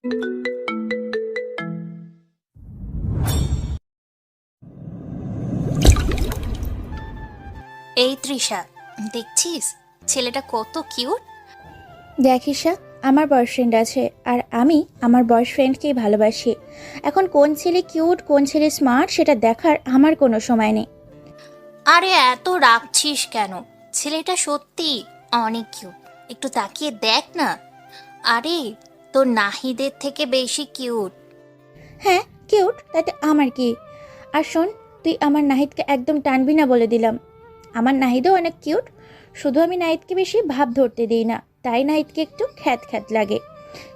এই তৃষা, দেখছিস ছেলেটা কত কিউট। দেখ ঈশা, আমার বয়ফ্রেন্ড আছে আর আমি আমার বয়ফ্রেন্ডকেই ভালোবাসি। এখন কোন ছেলে কিউট কোন ছেলে স্মার্ট সেটা দেখার আমার কোনো সময় নেই। আরে এত রাখছিস কেন? ছেলেটা সত্যি অনেক কিউট, একটু তাকিয়ে দেখ না। আরে তোর নাহিদের থেকে বেশি কিউট। হ্যাঁ কিউট, তাতে আমার কি? আর শোন, তুই আমার নাহিদকে একদম টানবি না বলে দিলাম। আমার নাহিদও অনেক কিউট, শুধু আমি নাহিদকে বেশি ভাব ধরতে দিই না, তাই নাহিদকে একটু খ্যাত খ্যাত লাগে,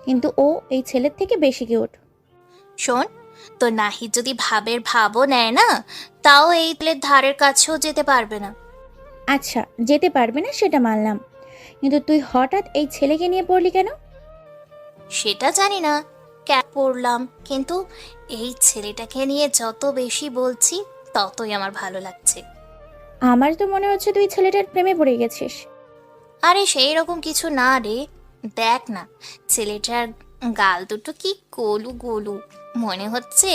কিন্তু ও এই ছেলের থেকে বেশি কিউট। শোন, তোর নাহিদ যদি ভাবের ভাবও নেয় না, তাও এই তেলের ধারের কাছেও যেতে পারবে না। আচ্ছা, যেতে পারবে না সেটা মানলাম, কিন্তু তুই হঠাৎ এই ছেলেকে নিয়ে পড়লি কেন? সেটা জানি না কেন পড়লাম, কিন্তু এই ছেলেটাকে নিয়ে যত বেশি বলছি ততই আমার ভালো লাগছে। আমার তো মনে হচ্ছে তুই ছেলেটার প্রেমে পড়ে গেছিস। আরে সেই রকম কিছু না রে, দেখ না ছেলেটার গাল দুটো কি গোলু গোলু, মনে হচ্ছে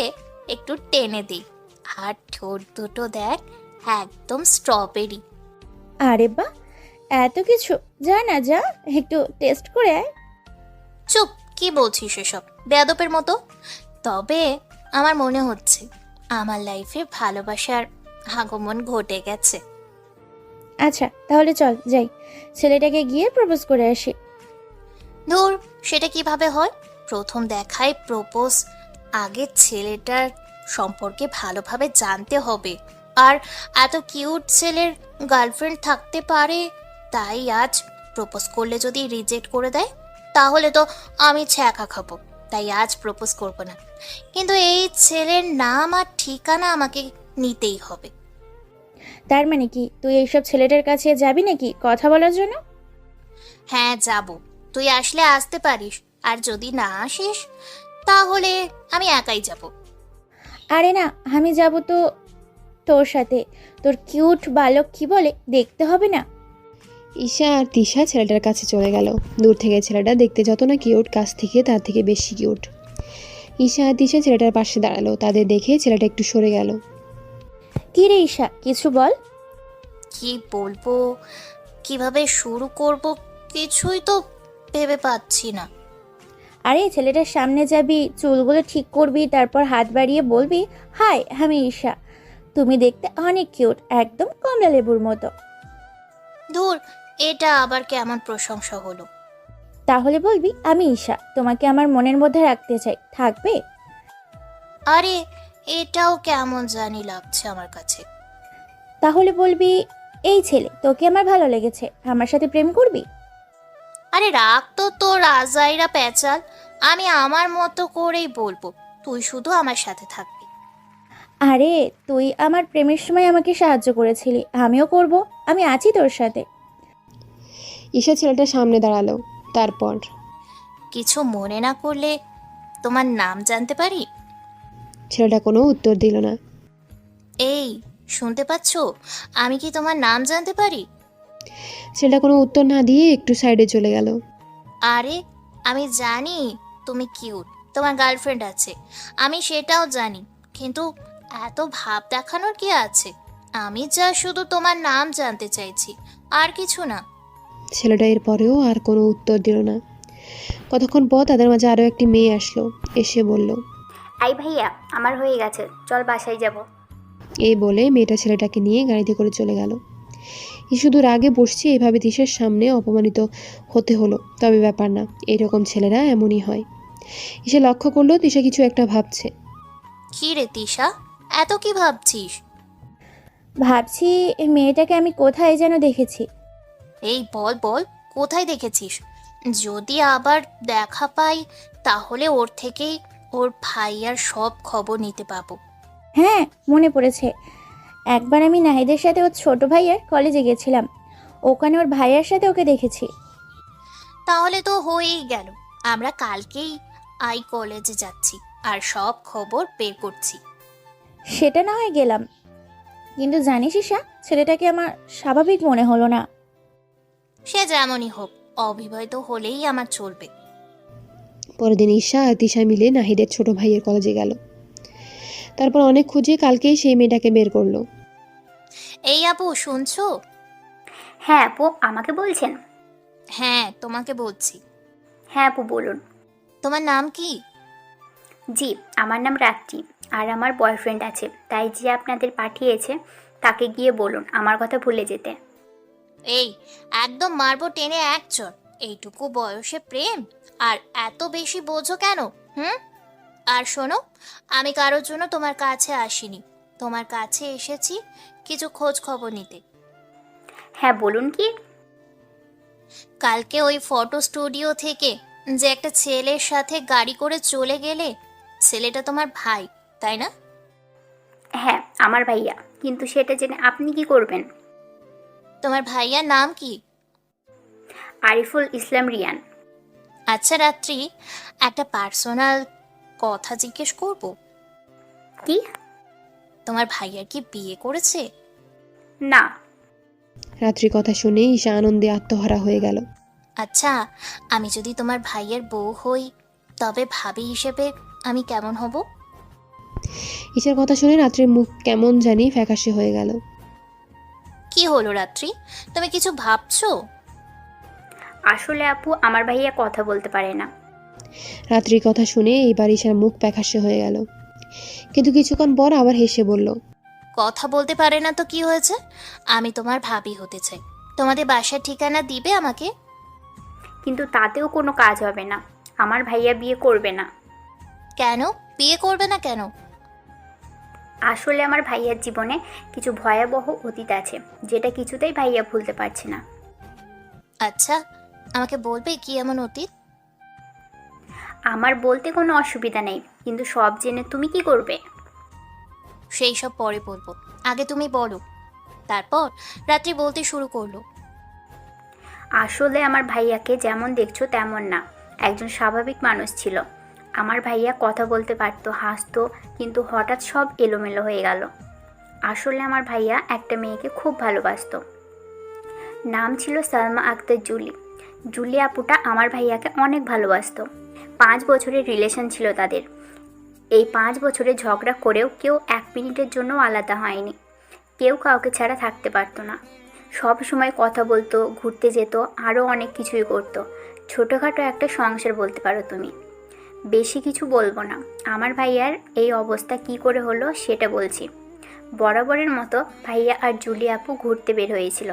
একটু টেনে দিই। আর ঠোঁট দুটো দেখ, একদম স্ট্রবেরি। আরে বাহ, এত কিছু! যা না যা, একটু টেস্ট করে আয়। চুপ, কি বলছিস এসব বেয়াদবের মতো? তবে আমার মনে হচ্ছে আমার লাইফে ভালোবাসার আগমন ঘটে গেছে। আচ্ছা তাহলে চল যাই, ছেলেটাকে গিয়ে প্রপোজ করে আসি। ধুর, সেটা কিভাবে হয়? প্রথম দেখায় প্রপোজ? আগে ছেলেটার সম্পর্কে ভালোভাবে জানতে হবে। আর এত কিউট ছেলের গার্লফ্রেন্ড থাকতে পারে, তাই আজ প্রপোজ করলে যদি রিজেক্ট করে দেয় তাহলে তো আমি ছ্যাঁকা খাবো। তাই আজ প্রপোজ করব না, কিন্তু এই ছেলের নাম আর ঠিকানা আমাকে নিতেই হবে। তার মানে কি তুই এইসব ছেলেটার কাছে যাবি নাকি কথা বলার জন্য? হ্যাঁ যাব, তুই আসলে আসতে পারিস, আর যদি না আসিস তাহলে আমি একাই যাব। আরে না, আমি যাব তো তোর সাথে। তোর কিউট বালক কি বলে দেখতে হবে না? ঈশা আর তিশা ছেলেটার কাছে চলে গেল। দূর থেকে ছেলেটা দেখতে যত না কিউট, কাছ থেকে তার থেকে বেশি কিউট। ঈশা আর তিশা ছেলেটার পাশে দাঁড়ালো, তাদের দেখে ছেলেটা একটু সরে গেল। কি রে ঈশা, কিছু বল। কি বলবো, কিভাবে শুরু করব, কিছুই তো ভেবে পাচ্ছি না। আরে ছেলেটার সামনে যাবি, চুলগুলো ঠিক করবি, তারপর হাত বাড়িয়ে বলবি, হাই আমি ঈশা, তুমি দেখতে অনেক কিউট, একদম কমলা লেবুর মতো। ধুর, এটা আবার কেমন প্রশংসা হলো? তাহলে বলবি, আমি ঈশা, তোমাকে আমার মনের মধ্যে রাখতে চাই, থাকবে? আরে এটাও কেমন জানি লাগছে আমার কাছে। তাহলে বলবি, এই ছেলে তোকে আমার ভালো লেগেছে, আমার সাথে প্রেম করবি? আরে রাখ তো তোর আজাইরা পেঁচাল, আমি আমার মতো করেই বলবো, তুই শুধু আমার সাথে থাকবি। আরে তুই আমার প্রেমের সময় আমাকে সাহায্য করেছিলি, আমিও করব, আমি আছি তোর সাথে। ঈশা ছেলেটার সামনে দাঁড়ালো। তারপর কিছু মনে না করলে তোমার নাম জানতে পারি? ছেলেটা কোনো উত্তর দিল না। এই, শুনতে পাচ্ছ? আমি কি তোমার নাম জানতে পারি? ছেলেটা কোনো উত্তর না দিয়ে একটু সাইডে চলে গেল। আরে আমি জানি তুমি কিউট, তোমার গার্লফ্রেন্ড আছে, আমি সেটাও জানি, কিন্তু এত ভাব দেখানোর কি আছে? আমি যা শুধু তোমার নাম জানতে চাইছি, আর কিছু না। ছেলেটা এর পরেও আর কোনো উত্তর দিল না। কতক্ষণ পর তাদের মাঝে আরও একটি মেয়ে আসলো, এসে বলল, আই ভাইয়া, আমার হয়ে গেছে, চল বাসায় যাব। এই বলে মেয়েটা ছেলেটাকে নিয়ে গাড়িতে করে চলে গেল। শুধু রাগে বসছে, এভাবে তিশার সামনে অপমানিত হতে হলো। তবে ব্যাপার না, এরকম ছেলেরা এমনই হয়। ঈশা লক্ষ্য করলো তিশা কিছু একটা ভাবছে। কি রে তিশা, এত কি ভাবছিস? ভাবছি এই মেয়েটাকে আমি কোথায় যেন দেখেছি। এই বল বল, কোথায় দেখেছিস? যদি আবার দেখা পাই তাহলে ওর থেকেই ওর ভাইয়ার সব খবর নিতে পাবো। হ্যাঁ মনে পড়েছে, একবার আমি নাহিদের সাথে ওর ছোট ভাইয়ার কলেজে গেছিলাম, ওখানে ওর ভাইয়ার সাথে ওকে দেখেছি। তাহলে তো হয়েই গেল, আমরা কালকেই আই কলেজে যাচ্ছি আর সব খবর বের করছি। সেটা না হয় গেলাম, কিন্তু জানিস ঈশা, ছেলেটাকে আমার স্বাভাবিক মনে হলো না। সে যেমনই হোক, অবিবাহিত হলেই আমার চলবে। পরের দিন ঈশা আর তিশা মিলে নাহিদের ছোট ভাইয়ের কলেজে গেল। তারপর অনেক খুঁজে কালকেই সেই মেয়েটাকে বের করলো। এই আপু শুনছো? হ্যাঁ আপু, আমাকে বলছেন? হ্যাঁ, তোমাকে বলছি। হ্যাঁ আপু, বলুন। তোমার নাম কি? জি, আমার নাম রাত্রি, আর আমার বয়ফ্রেন্ড আছে, তাই যে আপনাদের পাঠিয়েছে তাকে গিয়ে বলুন আমার কথা ভুলে যেতে। এই, একদম মারবো টেনে এক চড়। এইটুকু বয়সে প্রেম, আর এত বেশি বোঝো কেন? হুম? আর শোনো, আমি কারোর জন্য তোমার কাছে আসিনি, তোমার কাছে এসেছি কিছু খোঁজ খবর নিতে। হ্যাঁ বলুন কি? কালকে ওই ফটো স্টুডিও থেকে যে একটা ছেলের সাথে গাড়ি করে চলে গেলে, ছেলেটা তোমার ভাই, তাই না? হ্যাঁ আমার ভাইয়া, কিন্তু সেটা জেনে আপনি কি করবেন? তোমার ভাইয়ার নাম কি? আরিফুল ইসলাম রিয়ান। আচ্ছা রাত্রি, একটা পার্সোনাল কথা জিজ্ঞেস করব। কি? তোমার ভাইয়ার কি বিয়ে করেছে? না। রাত্রির কথা শুনে ঈশা আনন্দে আত্মহারা হয়ে গেল। আচ্ছা, আমি যদি তোমার ভাইয়ের বউ হই, তবে ভাবি হিসেবে আমি কেমন হব? ঈশার কথা শুনে রাত্রির মুখ কেমন জানি ফ্যাকাশে হয়ে গেল। কি হলো রাত্রি, তুমি কিছু ভাবছো? আসলে আপু, আমার ভাইয়া কথা বলতে পারে না। রাত্রির কথা শুনে এইবার ঈশার মুখ ফ্যাকাশে হয়ে গেল, কিন্তু কিছুক্ষণ পর আবার হেসে বলল, কথা বলতে পারে না তো কি হয়েছে? আমি তোমার ভাবি হতে চাই, তোমাদের বাসার ঠিকানা দিবে আমাকে? কিন্তু তাতেও কোনো কাজ হবে না, আমার ভাইয়া বিয়ে করবে না। কেন বিয়ে করবে না কেন? আসলে আমার ভাইয়ার জীবনে কিছু ভয়াবহ অতীত আছে, যেটা কিছুতেই ভাইয়া ভুলতে পারছে না। আচ্ছা, আমাকে বলবে কি এমন অতীত? আমার বলতে কোনো অসুবিধা নেই, কিন্তু সব জেনে তুমি কি করবে? সেই সব পরে বলবো, আগে তুমি বলো। তারপর রাত্রি বলতে শুরু করলো। আসলে আমার ভাইয়াকে যেমন দেখছো তেমন না, একজন স্বাভাবিক মানুষ ছিল। আমার ভাইয়া কথা বলতে পারতো, হাসতো, কিন্তু হঠাৎ সব এলোমেলো হয়ে গেল। আসলে আমার ভাইয়া একটা মেয়েকে খুব ভালোবাসতো, নাম ছিল সালমা আক্তার জুলি। জুলি আপুটা আমার ভাইয়াকে অনেক ভালোবাসতো। 5 বছরের রিলেশন ছিল তাদের। এই 5 বছরে ঝগড়া করেও কেউ 1 মিনিটের জন্য আলাদা হয়নি। কেউ কাউকে ছাড়া থাকতে পারতো না। সব সময় কথা বলতো, ঘুরতে যেত, আরও অনেক কিছুই করতো। ছোটোখাটো একটা সংসার বলতে পারো তুমি। বেশি কিছু বলবো না। আমার ভাইয়ার এই অবস্থা কি করে হলো সেটা বলছি। বরাবরের মতো ভাইয়া আর জুলি আপু ঘুরতে বের হয়েছিল।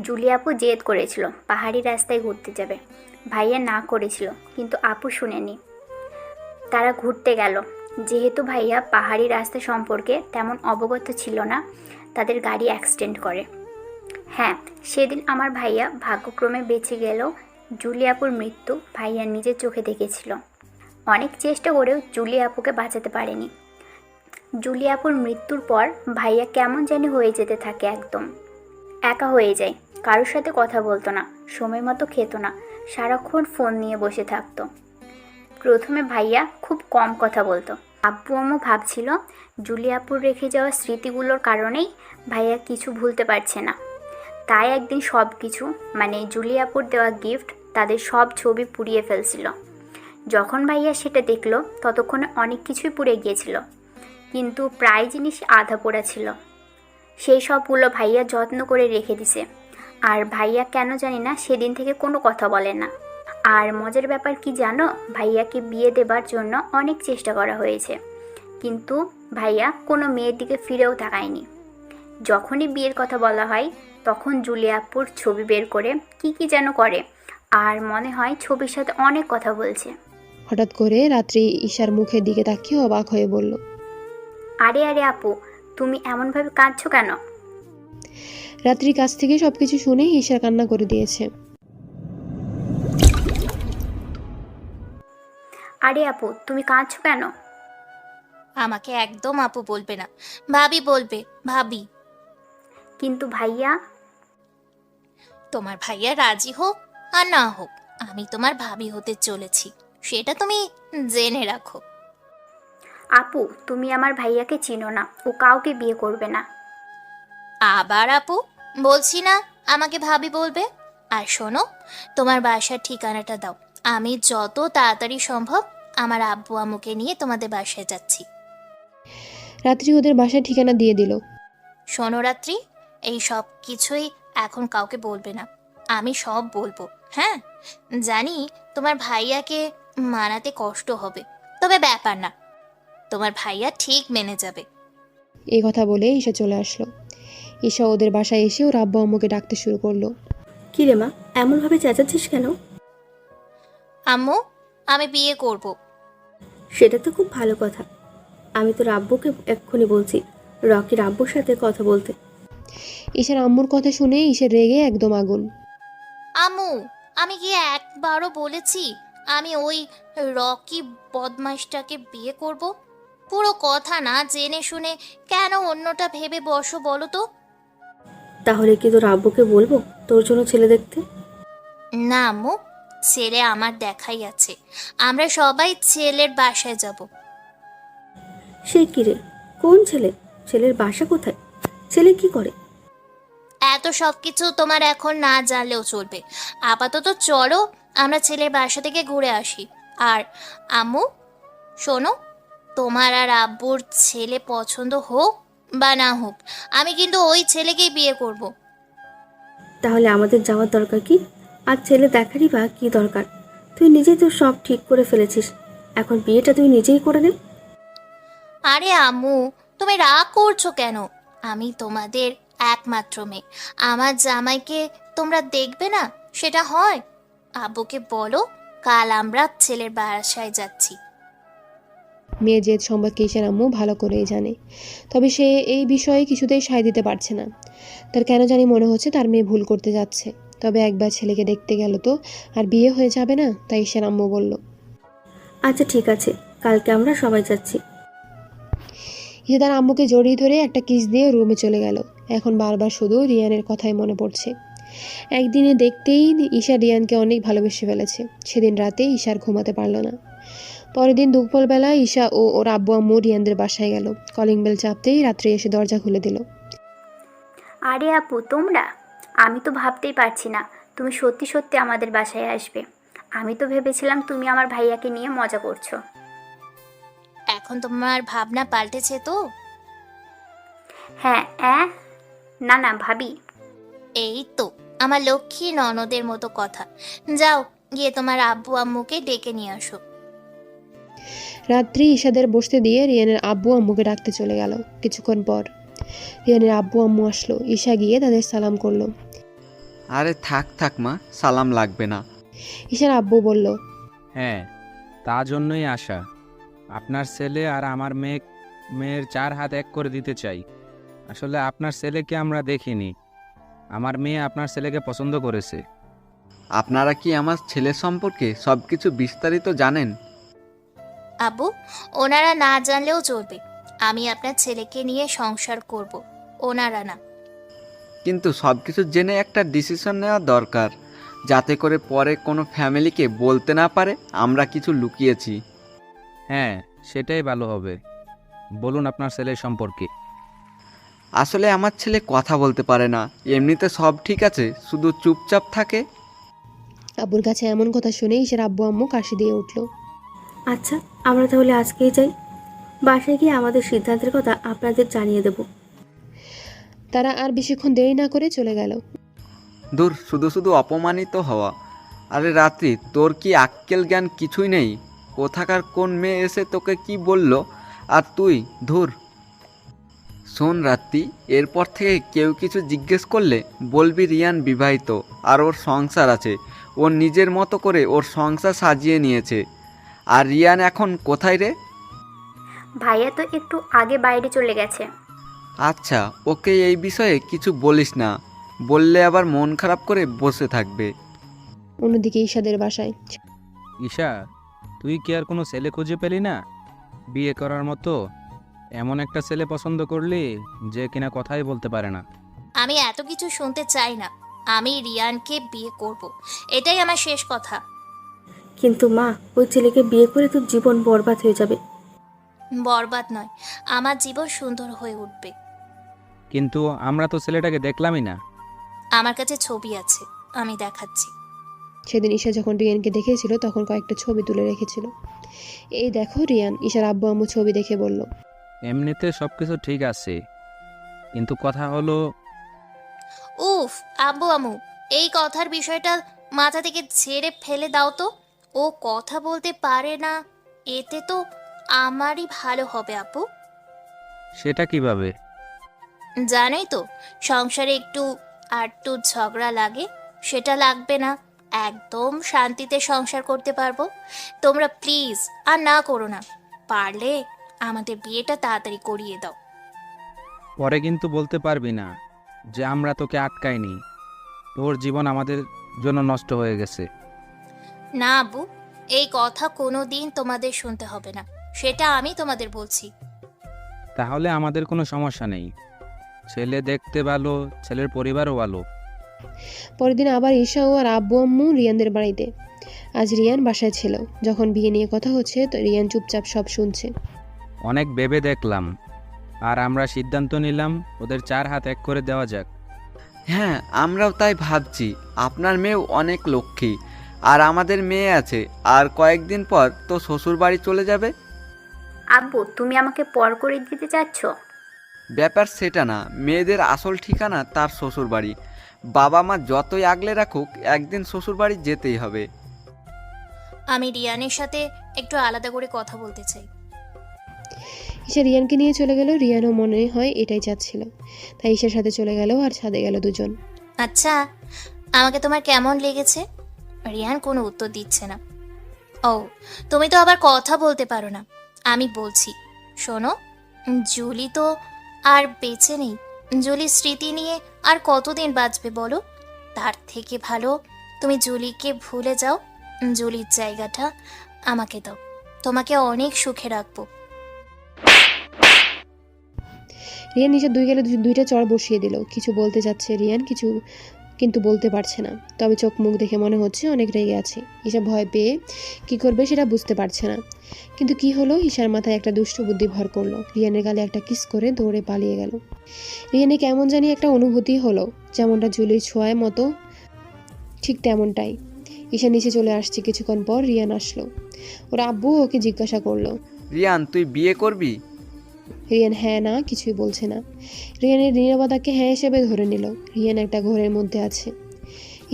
জুলি আপু জেদ করেছিল পাহাড়ি রাস্তায় ঘুরতে যাবে। ভাইয়া না করেছিল, কিন্তু আপু শুনেনি। তারা ঘুরতে গেল। যেহেতু ভাইয়া পাহাড়ি রাস্তা সম্পর্কে তেমন অবগত ছিল না, তাদের গাড়ি অ্যাক্সিডেন্ট করে। হ্যাঁ, সেদিন আমার ভাইয়া ভাগ্যক্রমে বেঁচে গেলেও জুলি আপুর মৃত্যু ভাইয়া নিজের চোখে দেখেছিল। অনেক চেষ্টা করেও জুলি আপুকে বাঁচাতে পারেনি। জুলি আপুর মৃত্যুর পর ভাইয়া কেমন জানি হয়ে যেতে থাকে, একদম একা হয়ে যায়। কারোর সাথে কথা বলতো না, সময় মতো খেত না, সারাক্ষণ ফোন নিয়ে বসে থাকতো। প্রথমে ভাইয়া খুব কম কথা বলতো। আব্বু আম্মু ভাবছিল জুলি আপুর রেখে যাওয়া স্মৃতিগুলোর কারণেই ভাইয়া কিছু ভুলতে পারছে না। তাই একদিন সব কিছু, মানে জুলি আপুর দেওয়া গিফট, তাদের সব ছবি পুড়িয়ে ফেলছিল। যখন ভাইয়া সেটা দেখলো ততক্ষণে অনেক কিছুই পুড়ে গিয়েছিল, কিন্তু প্রায় জিনিস আধা পোড়া ছিল। সেই সবগুলো ভাইয়া যত্ন করে রেখে দিছে। আর ভাইয়া কেন জানি না সেদিন থেকে কোনো কথা বলে না। আর মজার ব্যাপার কি জানো, ভাইয়াকে বিয়ে দেবার জন্য অনেক চেষ্টা করা হয়েছে, কিন্তু ভাইয়া কোনো মেয়ের দিকে ফিরেও তাকায়নি। যখনই বিয়ের কথা বলা হয় তখন জুলি আপুর ছবি বের করে কি যেন করে, আর মনে হয় ছবির সাথে অনেক কথা বলছে। হঠাৎ করে রাত্রি ঈশার মুখের দিকে তাকিয়ে অবাক হয়ে বলল, আরে আরে আপু, তুমি এমনভাবে কাঁদছো কেন? রাত্রির কাছ থেকে সবকিছু শুনে ঈশার কান্না করে দিয়েছে। আরে আপু, তুমি কাঁদছো কেন? আমাকে একদম আপু বলবে না, ভাবি বলবে, ভাবি। কিন্তু ভাইয়া। তোমার ভাইয়া রাজি হোক আর না হোক, আমি তোমার ভাবি হতে চলেছি, সেটা তুমি জেনে রাখো। আপু, তুমি আমার ভাইয়াকে চিনো না, ও কাউকে বিয়ে করবে না। আবার আপু? বলছি না আমাকে ভাবি বলবে। আর শোনো, তোমার বাসার ঠিকানাটা দাও, আমি যত তাড়াতাড়ি সম্ভব আমার আব্বু আম্মুকে নিয়ে তোমাদের বাসায় যাচ্ছি। রাত্রি ওদের বাসায় ঠিকানা দিয়ে দিল। শোনো রাত্রি, এই সব কিছুই এখন কাউকে বলবে না, আমি সব বলবো। হ্যাঁ, জানি তোমার ভাইয়াকে মানাতে কষ্ট হবে, তবে ব্যাপার না, তোমার ভাইয়া ঠিক মেনে যাবে। এই কথা বলে ঈশা চলে আসলো। ঈশা ওদের বাসায় এসে ওর আব্বু আম্মুকে ডাকতে শুরু করলো। কি রে মা, এমনভাবে চেঁচাচ্ছিস কেন? আম্মু, আমি বিয়ে করব। সেটা তো খুব ভালো কথা। আমি তোর আব্বুকে এক্ষুনি বলছি রকির আব্বুর সাথে কথা বলতে। ঈশার আম্মুর কথা শুনে ঈশা রেগে একদম আগুন। আম্মু, আমি কি একবারও বলেছি আমি ওই রকি বদমাইশটাকে বিয়ে করব? পুরো কথা না জেনে শুনে কেন অন্যটা ভেবে বসো বলো তো? তাহলে কি তোর আব্বুকে বলবো তোর জন্য ছেলে দেখতে? না আম্মু, ছেলে আমার দেখাই আছে, আমরা সবাই ছেলের বাসায় যাব। সে কি রে, কোন ছেলে? ছেলের বাসা কোথায়? ছেলে কি করে? এত সব কিছু তোমার এখন না জানলেও চলবে। আপাতত চলো আমরা ছেলের বাসা থেকে ঘুরে আসি। আর আম্মু শোনো, তোমার আর আব্বুর ছেলে পছন্দ হোক বা না হোক, আমি কিন্তু ওই ছেলেকেই বিয়ে করব। তাহলে আমাদের যাওয়ার দরকার কি? আর ছেলে দেখারই বা কি দরকার? তুই নিজেই তো সব ঠিক করে ফেলেছিস, এখন বিয়েটা তুই নিজেই করে নে। আরে আম্মু, তুমি রাগ করছো কেন? আমি তোমাদের একমাত্র মেয়ে, আমার জামাইকে তোমরা দেখবে না, সেটা হয়? আব্বুকে বলো কাল আমরা ছেলের বাসায় যাচ্ছি। মেয়ের জেদ সম্পর্কে ঈশার আম্মু ভালো করেই জানে, তবে সে এই বিষয়ে কিছুতেই সায় দিতে পারছে না। তার কেন জানি মনে হচ্ছে তার মেয়ে ভুল করতে যাচ্ছে। তবে একবার ছেলেকে দেখতে গেল তো আর বিয়ে হয়ে যাবে না, তাই ঈশার আম্মু বলল। আচ্ছা ঠিক আছে, কালকে আমরা সবাই যাচ্ছি। ঈশা তার আম্মুকে জড়িয়ে ধরে একটা কিস দিয়ে রুমে চলে গেল। এখন বারবার শুধু রিয়ানের কথাই মনে পড়ছে। একদিনে দেখতেই ঈশা রিয়ানকে অনেক ভালোবেসে ফেলেছে। সেদিন রাতে ঈশার ঘুমাতে পারল না। পরের দিন দুপুরবেলা ঈশা ও ওর আব্বু আম্মু রিয়ানদের বাসায় গেল। কলিং বেল চাপতেই রাত্রি এসে দরজা খুলে দিল। আরে আপু, তোমরা? আমি তো ভাবতেই পারছি না তুমি সত্যি সত্যি আমাদের বাসায় আসবে। আমি তো ভেবেছিলাম তুমি আমার ভাইয়াকে নিয়ে মজা করছো। এখন তোমার ভাবনা পাল্টেছে তো? হ্যাঁ না না ভাবি। এই তো আমার লক্ষ্মী ননদের মতো কথা। যাও গিয়ে তোমার আব্বু আম্মুকে ডেকে নিয়ে আসো। রাত্রি ঈশাদের বসতে দিয়ে রিয়ানের আব্বু আম্মুকে ডাকতে চলে গেল। কিছুক্ষণ পর রিয়ানের আব্বু আম্মু আসলো। ঈশা গিয়ে তাদের সালাম করলো। আরে থাক থাক মা, সালাম লাগবে না। ঈশার আব্বু বলল, হ্যাঁ, তা জন্যই আসা। আপনার ছেলে আর আমার মেয়ের চার হাত এক করে দিতে চাই। আসলে আপনার ছেলেকে আমরা দেখিনি, আমার মেয়ে আপনার ছেলেকে পছন্দ করেছে। আপনারা কি আমার ছেলে সম্পর্কে সব কিছু বিস্তারিত জানেন? আব্বু, ওনারা না জানলেও চলবে, আমি আপনার ছেলেকে নিয়ে সংসার করব, ওনারা না। কিন্তু সব কিছু জেনে একটা ডিসিশন নেওয়া দরকার, যাতে করে পরে কোনো ফ্যামিলিকে বলতে না পারে আমরা কিছু লুকিয়েছি। হ্যাঁ, সেটাই ভালো হবে। বলুন আপনার ছেলের সম্পর্কে। আসলে আমার ছেলে কথা বলতে পারে না, এমনিতে সব ঠিক আছে, শুধু চুপচাপ থাকে। আব্বুর কাছে এমন কথা শুনে ঈশার আব্বু আম্মু কাশি দিয়ে উঠল। আচ্ছা, আমরা তাহলে আজকেই যাই। বাসায় গিয়ে আমাদের সিদ্ধান্তের কথা আপনাদের জানিয়ে দেব। তারা আর বেশিক্ষণ দেরি না করে চলে গেল। দূর, শুধু শুধু অপমানিত হওয়া। আরে রাত্রি, তোর কি আক্কেল জ্ঞান কিছুই নেই? কোথাকার কোন মেয়ে এসে তোকে কি বলল, আর তুই ধুর। শোন রাত্রি, এরপর থেকে কেউ কিছু জিজ্ঞেস করলে বলবি রিয়ান বিবাহিত আর ওর সংসার আছে, ওর নিজের মতো করে ওর সংসার সাজিয়ে নিয়েছে। আর রিয়ান এখন কোথায় রে? ভাইয়া তো একটু আগে বাইরে চলে গেছে। আচ্ছা, ওকে এই বিষয়ে কিছু বলিস না, বললে আবার মন খারাপ করে বসে থাকবে। অন্যদিকে ঈশাদের বাসায় ঈশা, তুই কি আর কোনো ছেলে খুঁজে পেলি না বিয়ে করার মতো? এমন একটা ছেলে পছন্দ করলি যে কিনা কথাই বলতে পারে না। আমি এত কিছু শুনতে চাই না, আমি রিয়ানকে বিয়ে করব, এটাই আমার শেষ কথা। কিন্তু মা, ওই ছেলেকে বিয়ে করে তোর জীবন বরবাদ হয়ে যাবে। বরবাদ নয়, আমার জীবন সুন্দর হয়ে উঠবে। কিন্তু আমরা তো ছেলেটাকে দেখলামই না। আমার কাছে ছবি আছে, আমি দেখাচ্ছি। সেদিন ঈশা যখন রিয়ানকে দেখেছিল তখন কয়েকটা ছবি তুলে রেখেছিল। এই দেখো রিয়ান, ঈশার আব্বু আম্মু ছবি দেখে বলল। এমনিতে সব কিছু ঠিক আছে, কিন্তু কথা হলো উফ, আব্বু আম্মু, এই কথার বিষয়টা মাথা থেকে ঝেড়ে ফেলে দাও তো। ও কথা বলতে পারে না, এতে তো আমারই ভালো হবে আপু। সেটা কিভাবে? জানোই তো, সংসারে একটু আধটু ঝগড়া লাগে, সেটা লাগবে না, একদম শান্তিতে সংসার করতে পারবো। তোমরা প্লিজ আর না করো না, পারলে আমাদের বিয়েটা তাড়াতাড়ি করিয়ে দাও। পরে কিন্তু বলতে পারবি না যে আমরা তোকে আটকাইনি। তোর জীবন আমাদের জন্য নষ্ট হয়ে গেছে। না আব্বু, এই কথা কোনো দিন তোমাদের শুনতে হবে না, সেটা আমি তোমাদের বলছি। তাহলে আমাদের কোনো সমস্যা নেই। ছেলে দেখতে ভালো, ছেলের পরিবারও ভালো। পরের দিন আবার ঈশা ও আর আব্বু আম্মু রিয়ানদের বাড়িতে। আজ রিয়ান বাসায় ছিল। যখন বিয়ে নিয়ে কথা হচ্ছে তো রিয়ান চুপচাপ সব শুনছে। অনেক ভেবে দেখলাম, আর আমরা সিদ্ধান্ত নিলাম ওদের 4 হাত এক করে দেওয়া যাক। হ্যাঁ, আমরাও তাই ভাবছি। আপনার মেয়েও অনেক লক্ষ্মী, আর আমাদের মেয়ে আছে, আর কয়েকদিন পর তো শ্বশুর বাড়ি চলে যাবে। আব্বু, তুমি আমাকে পর করে দিতে চাচ্ছ? ব্যাপার সেটা না, মেয়েদের আসল ঠিকানা তার শ্বশুর বাড়ি। বাবা মা যতই আগলে রাখুক, একদিন শ্বশুর বাড়ি যেতেই হবে। আমি রিয়ানের সাথে একটু আলাদা করে কথা বলতে চাই। ঈশা রিয়ানকে নিয়ে চলে গেল। রিয়ানও মনে হয় এটাই চাচ্ছিল, তাই ঈশার সাথে চলে গেল আর ছাদে গেল দুজন। আচ্ছা, আমাকে তোমার কেমন লেগেছে? রিয়ান কোনো উত্তর দিচ্ছে না। ও, তুমি তো আবার কথা বলতে পারো না। আমি বলছি, শোনো, জুলি তো আর বেঁচে নেই। জুলির স্মৃতি নিয়ে আর কতদিন বাঁচবে বলো? তার থেকে ভালো তুমি জুলিকে ভুলে যাও। জুলির জায়গাটা আমাকে দাও, তোমাকে অনেক সুখে রাখবো। রিয়ান ঈশার দুই গেলে দুইটা চড় বসিয়ে দিল। কিছু বলতে যাচ্ছে রিয়ান, কিন্তু বলতে পারছে না। তবে চোখ মুখ দেখে মনে হচ্ছে অনেক রেগে আছে। ঈশা ভয় পেয়ে কি করবে সেটা বুঝতে পারছে না। কিন্তু কি হলো, ঈশার মাথায় একটা দুষ্টু বুদ্ধি ভর করলো। রিয়ানের গালে একটা কিস করে দৌড়ে পালিয়ে গেল। রিয়ানে কেমন জানি একটা অনুভূতি হলো, যেমনটা জুলির ছোঁয়ায় মতো, ঠিক তেমনটাই। ঈশা নিচে চলে আসছে। কিছুক্ষণ পর রিয়ান আসলো। ওর আব্বু ওকে জিজ্ঞাসা করলো, রিয়ান, তুই বিয়ে করবি? রিয়ান হ্যাঁ না কিছুই বলছে না। রিয়ানের নীরবতাকে হ্যাঁ হিসেবে ধরে নিল। রিয়ান একটা ঘরের মধ্যে আছে।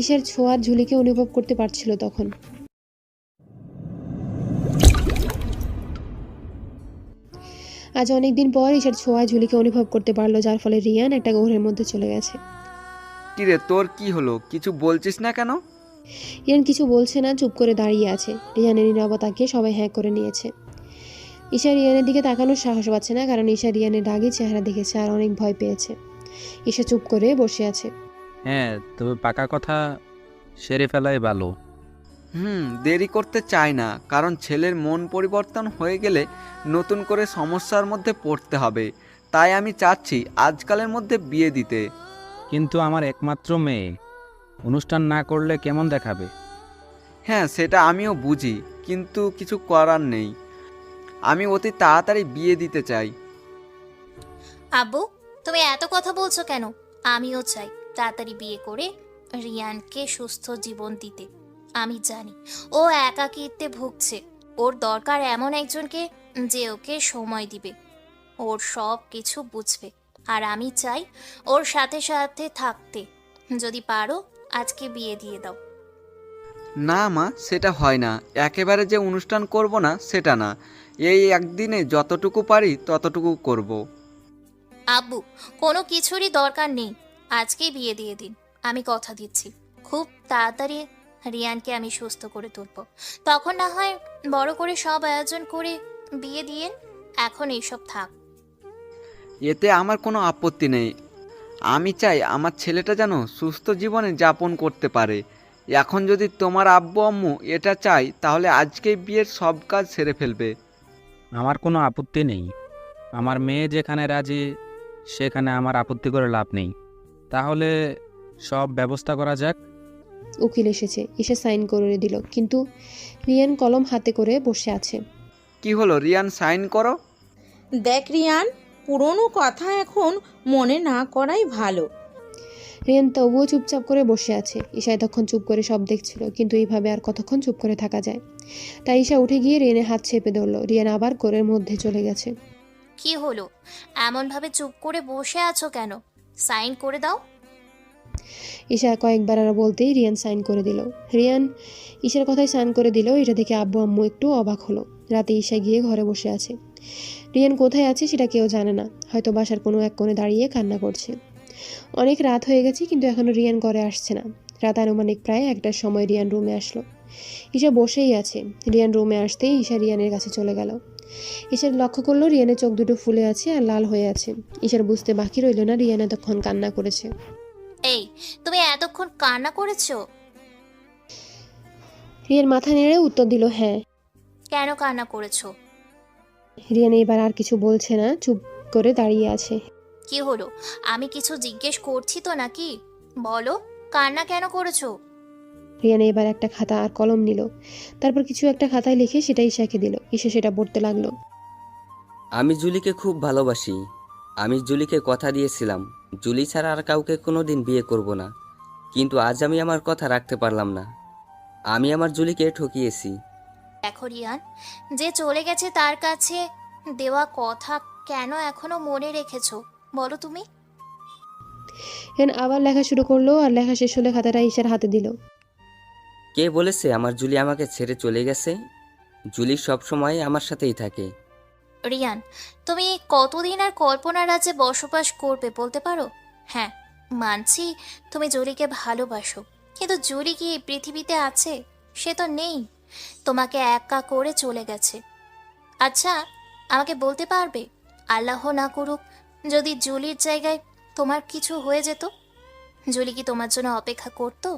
ঈশার ছোঁয়ার ঝুলিকে অনুভব করতে পারছিল তখন। আজ অনেকদিন পর ঈশার ছোঁয়ায় ঝুলিকে অনুভব করতে পারলো, যার ফলে রিয়ান একটা ঘরের মধ্যে চলে গেছে। কিরে, তোর কি হলো? কিছু বলছিস না কেন? রিয়ান কিছু বলছে না, চুপ করে দাঁড়িয়ে আছে। রিয়ানের নীরবতাকে সবাই হ্যাঁ করে নিয়েছে। ঈশা রিয়ানের দিকে তাকানোর সাহস পাচ্ছে না, কারণ ঈশা রিয়ানের রাগী চেহারা দেখেছে আর অনেক ভয় পেয়েছে। ঈশা চুপ করে বসে আছে। হ্যাঁ, তবে পাকা কথা সেরে ফেলাই ভালো। দেরি করতে চাই না, কারণ ছেলের মন পরিবর্তন হয়ে গেলে নতুন করে সমস্যার মধ্যে পড়তে হবে। তাই আমি চাচ্ছি আজকালের মধ্যে বিয়ে দিতে। কিন্তু আমার একমাত্র মেয়ে, অনুষ্ঠান না করলে কেমন দেখাবে? হ্যাঁ, সেটা আমিও বুঝি, কিন্তু কিছু করার নেই। আমি অতি তাড়াতাড়ি বিয়ে দিতে চাই। আব্বু, তুমি এত কথা বলছো কেন? আমিও চাই তাড়াতাড়ি বিয়ে করে রিয়ানকে সুস্থ জীবন দিতে। আমি জানি ও একাকিত্বে ভুগছে। ওর দরকার এমন একজনকে যে ওকে সময় দিবে, ওর সব কিছু বুঝবে। আর আমি চাই ওর সাথে সাথে থাকতে। যদি পারো আজকে বিয়ে দিয়ে দাও। না মা, সেটা হয় না। একেবারে যে অনুষ্ঠান করব না সেটা না, এই একদিনে যতটুকু পারি ততটুকু করব। আব্বু, কোনো কিছুরই দরকার নেই, আজকেই বিয়ে দিয়ে দিন। আমি কথা দিচ্ছি, খুব তাড়াতাড়ি রিয়ানকে আমি সুস্থ করে তুলব। তখন না হয় বড় করে সব আয়োজন করে বিয়ে দিয়ে। এখন এইসব থাক। এতে আমার কোনো আপত্তি নেই। আমি চাই আমার ছেলেটা যেন সুস্থ জীবনে যাপন করতে পারে। এখন যদি তোমার আব্বু আম্মু এটা চাই, তাহলে আজকেই বিয়ের সব কাজ সেরে ফেলবে। আমার কোনো আপত্তি নেই। আমার মেয়ে যেখানে রাজি, সেখানে আমার আপত্তি করে লাভ নেই। তাহলে সব ব্যবস্থা করা যাক। উকিল এসেছে। ঈশা সাইন করে দিল, কিন্তু রিয়ান কলম হাতে করে বসে আছে। কি হলো রিয়ান, সাইন করো। দেখ রিয়ান, পুরনো কথা এখন মনে না করাই ভালো। রিয়ান তবুও চুপচাপ করে বসে আছে। ঈশা এতক্ষণ চুপ করে সব দেখছিল, কিন্তু এইভাবে আর কতক্ষণ চুপ করে থাকা যায়। তাই ঈশা উঠে গিয়ে রিয়ানের হাত চেপে ধরল। রিয়ান আবার কোরের মধ্যে চলে গেছে। কি হলো, এমনভাবে চুপ করে বসে আছো কেন? সাইন করে দাও। ঈশা কয়েকবার আর বলতেই রিয়ান সাইন করে দিল। রিয়ান ঈশার কথায় সাইন করে দিল। এটা দেখে আব্বু আম্মু একটু অবাক হলো। রাতে ঈশা গিয়ে ঘরে বসে আছে। রিয়ান কোথায় আছে সেটা কেউ জানে না। হয়তো বাসার কোনো এক কোণে দাঁড়িয়ে কান্না করছে। অনেক রাত হয়ে গেছে, কিন্তু এখনো রিয়ান ঘরে আসছে না। রাত আনুমানিক প্রায় 1টার সময় রিয়ান রুমে আসলো। ঈশা বসেই আছে। রিয়ান রুমে আসতেই ঈশা রিয়ানের কাছে চলে গেল। ঈশার লক্ষ্য করলো রিয়ানের চোখ দুটো ফুলে আছে আর লাল হয়ে আছে। ঈশার বুঝতে বাকি রইল না রিয়ান এতক্ষণ কান্না করেছে। এই, তুমি এতক্ষণ কান্না করেছো? রিয়ান মাথা নেড়ে উত্তর দিল হ্যাঁ। কেন কান্না করেছো? রিয়ান এবার আর কিছু বলছে না, চুপ করে দাঁড়িয়ে আছে। কি হলো, আমি কিছু জিজ্ঞেস করছি তো নাকি? বলো, কান্না কেন করেছো? রিয়ান এবার একটা খাতা আর কলম নিল। তারপর কিছু একটা খাতায় লিখে সেটা ঈশাকে দিল। ঈশা সেটা পড়তে লাগলো। আমি জুলিকে খুব ভালোবাসি। আমি জুলিকে কথা দিয়েছিলাম জুলি ছাড়া আর কাউকে কোনোদিন বিয়ে করব না, কিন্তু আজ আমি আমার কথা রাখতে পারলাম না। আমি আমার জুলিকে ঠকিয়েছি। দেখো রিয়ান, যে চলে গেছে তার কাছে দেওয়া কথা কেন এখনো মনে রেখেছো বলো তুমি? রিয়ান আবার লেখা শুরু করলো আর লেখা শেষ হলে খাতাটা ঈশার হাতে দিল। কে বলেছে আমার জুলি আমাকে ছেড়ে চলে গেছে? জুলি সব সময় আমার সাথেই থাকে। রিয়ান, তুমি কতদিন আর কল্পনার রাজ্যে বসবাস করবে বলতে পারো? হ্যাঁ, মানছি তুমি জুলিকে ভালোবাসো, কিন্তু জুলি কি এই পৃথিবীতে আছে? সে তো নেই, তোমাকে একা করে চলে গেছে। আচ্ছা, আমাকে বলতে পারবে, আল্লাহ না করুক যদি জুলির জায়গায় তোমার কিছু হয়ে যেত, জুলি কি তোমার জন্য অপেক্ষা করতো?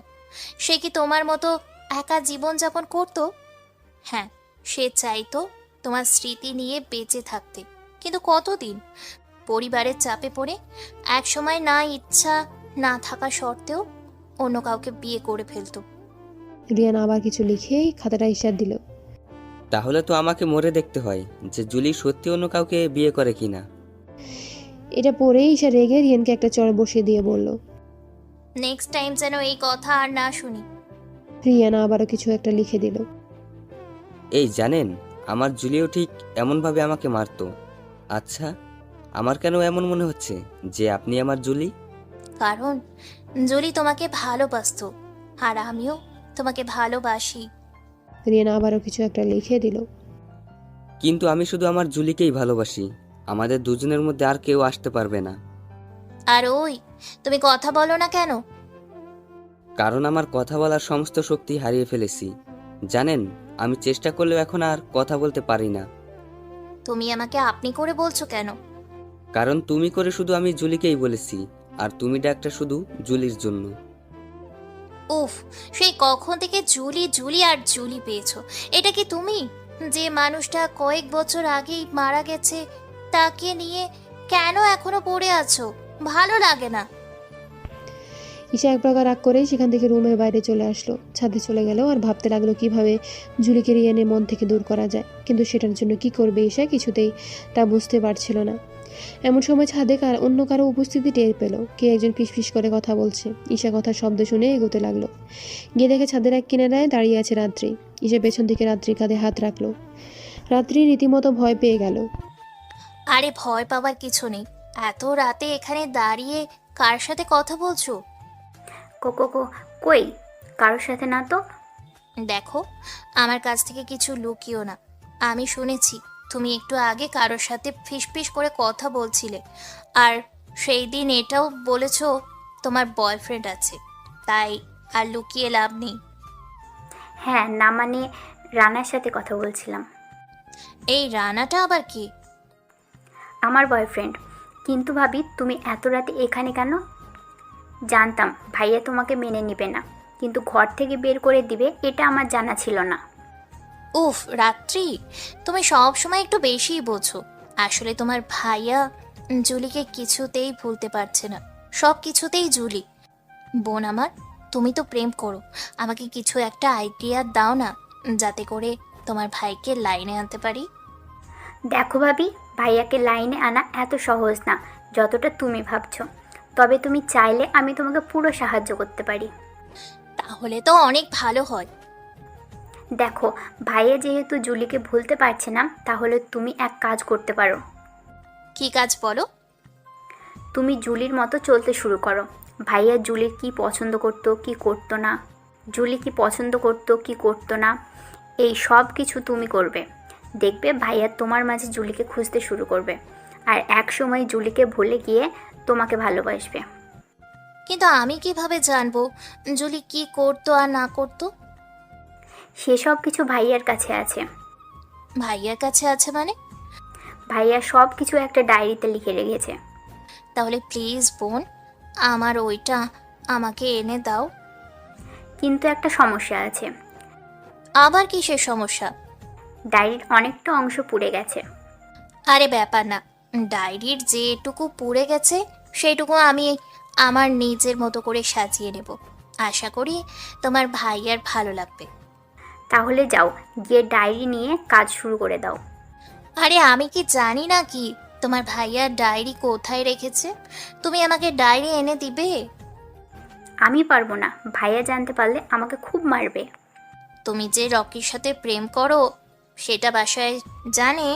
সে কি তোমার মতো একা জীবনযাপন করতো? হ্যাঁ, সে চাইতো তোমার স্মৃতি নিয়ে বেঁচে থাকতে, কিন্তু কতদিন? পরিবারের চাপে পড়ে একসময় না ইচ্ছা না থাকা সত্ত্বেও অন্য কাউকে বিয়ে করে ফেলতো। রিয়ান আবার কিছু লিখে খাতাটা ঈশার দিল। তাহলে তো আমাকে মরে দেখতে হয় যে জুলি সত্যি অন্য কাউকে বিয়ে করে কিনা। এটা পড়ে ঈশা রেগে রিয়ানকে একটা চড় বসিয়ে দিয়ে বলল। নেক্সট টাইম যেন এই কথা আর না শুনি। রিয়ান আবারও কিছু একটা লিখে দিল। এই জানেন, আমার জুলিও ঠিক এমনভাবে আমাকে মারতো। আচ্ছা, আমার কেন এমন মনে হচ্ছে যে আপনি আমার জুলি? কারণ জুলি তোমাকে ভালোবাসতো, আর আমিও তোমাকে ভালোবাসি। রিয়ান আবারও কিছু একটা লিখে দিল। কিন্তু আমি শুধু আমার জুলিকেই ভালোবাসি। আমাদের দুজনের মধ্যে আর কেউ আসতে পারবে না। আর ওই, তুমি কথা বলো না কেন? কারণ আমার কথা বলার সমস্ত শক্তি হারিয়ে ফেলেছি। জানেন, আমি চেষ্টা করলেও এখন আর কথা বলতে পারি না। তুমি আমাকে আপনি করে বলছো কেন? কারণ তুমি করে শুধু আমি জুলিকেই বলেছি, আর তুমি ডাকটা শুধু জুলির জন্য। উফ, সেই কখন থেকে জুলি জুলি আর জুলি পেয়েছো? এটা কি তুমি? যে মানুষটা কয়েক বছর আগেই মারা গেছে তাকে নিয়ে কেন এখনো পড়ে আছো? ভালো লাগে না? ঈশা এক প্রকার রাগ করেই সেখান থেকে রুমের বাইরে চলে আসলো। ছাদে চলে গেল আর ভাবতে লাগলো কিভাবে জুলিকে রিয়ানের মন থেকে দূর করা যায়। কিন্তু সেটার জন্য কি করবে ঈশা কিছুতেই তা বুঝতে পারছিল না। এমন সময় ছাদে অন্য কারো উপস্থিতি টের পেল। কে একজন ফিসফিস করে কথা বলছে। ঈশা কথার শব্দ শুনে এগোতে লাগলো। গিয়ে দেখে ছাদের এক কিনারায় দাঁড়িয়ে আছে রাত্রি। ঈশা পেছন থেকে রাত্রির কাঁধে হাত রাখলো। রাত্রি রীতিমতো ভয় পেয়ে গেল। আরে ভয় পাওয়ার কিছু নেই। এত রাতে এখানে দাঁড়িয়ে কার সাথে কথা বলছো? কই, কারোর সাথে না তো। দেখো, আমার কাছ থেকে কিছু লুকিও না। আমি শুনেছি তুমি একটু আগে কারোর সাথে ফিসফিস করে কথা বলছিলে, আর সেই দিন এটাও বলেছো তোমার বয়ফ্রেন্ড আছে, তাই আর লুকিয়ে লাভ নেই। হ্যাঁ, না মানে রানার সাথে কথা বলছিলাম। এই রানাটা আবার কি? আমার বয়ফ্রেন্ড। কিন্তু ভাবি, তুমি এত রাতে এখানে কেন? জানতাম ভাইয়া তোমাকে মেনে নেবে না, কিন্তু ঘর থেকে বের করে দিবে এটা আমার জানা ছিল না। উফ রাত্রি, তুমি সব সময় একটু বেশিই বোঝো। আসলে তোমার ভাইয়া জুলিকে কিছুতেই ভুলতে পারছে না। সব কিছুতেই জুলি। বোন আমার, তুমি তো প্রেম করো, আমাকে কিছু একটা আইডিয়া দাও না, যাতে করে তোমার ভাইকে লাইনে আনতে পারি। দেখো ভাবি, ভাইয়াকে লাইনে আনা এত সহজ না যতটা তুমি ভাবছো। তবে তুমি চাইলে আমি তোমাকে পুরো সাহায্য করতে পারি। তাহলে তো অনেক ভালো হয়। দেখো, ভাইয়া যেহেতু জুলিকে ভুলতে পারছে না, তাহলে তুমি এক কাজ করতে পারো। কি কাজ বলো? তুমি জুলির মতো চলতে শুরু করো। ভাইয়া জুলির কি পছন্দ করতো, কি করতো না, জুলি কি পছন্দ করতো, কি করতো না, এই সব কিছু তুমি করবে। দেখবে ভাইয়া তোমার মাঝে জুলিকে খুঁজতে শুরু করবে, আর এক সময় জুলিকে ভুলে গিয়ে তোমাকে ভালোবাসবে। কিন্তু আমি কিভাবে জানবো জুলি কি করতো আর না করতো? সেসব কিছু ভাইয়ার কাছে আছে। ভাইয়ার কাছে আছে মানে? ভাইয়া সব কিছু একটা ডায়েরিতে লিখে রেখেছে। তাহলে প্লিজ বোন, আমার ওইটা আমাকে এনে দাও। কিন্তু একটা সমস্যা আছে। আবার কিসের সমস্যা? ডায়েরির অনেকটা অংশ পুড়ে গেছে। আরে ব্যাপার না, ডায়েরির যেটুকু পুড়ে গেছে সেইটুকু আমি আমার নিজের মতো করে সাজিয়ে নেব। আশা করি তোমার ভাইয়ার ভালো লাগবে। তাহলে যাও, গিয়ে ডায়েরি নিয়ে কাজ শুরু করে দাও। আরে আমি কি জানি না কি তোমার ভাইয়ার ডায়েরি কোথায় রেখেছে? তুমি আমাকে ডায়েরি এনে দিবে? আমি পারবো না, ভাইয়া জানতে পারলে আমাকে খুব মারবে। তুমি যে রকির সাথে প্রেম করো সেটা বাসায় জানে?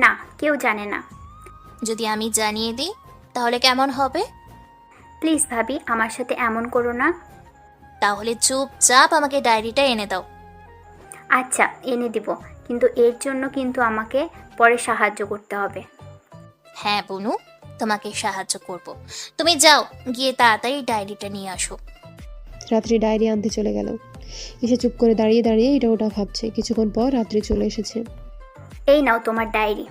না, কেউ জানে না। যদি আমি জানিয়ে দিই তাহলে কেমন হবে? প্লিজ ভাবি, আমার সাথে এমন করো না। তাহলে চুপচাপ আমাকে ডায়েরিটা এনে দাও। আচ্ছা, এনে দিব, কিন্তু এর জন্য কিন্তু আমাকে পরে সাহায্য করতে হবে। হ্যাঁ বনু, তোমাকে সাহায্য করব। তুমি যাও, গিয়ে তাড়াতাড়ি ডায়েরিটা নিয়ে আসো। রাত্রি ডায়েরি আনতে চলে গেল। এসে চুপ করে দাঁড়িয়ে দাঁড়িয়ে এটা ওটা ভাবছে। কিছুক্ষণ পর রাত্রি চলে এসেছে। এই নাও তোমার ডায়েরি।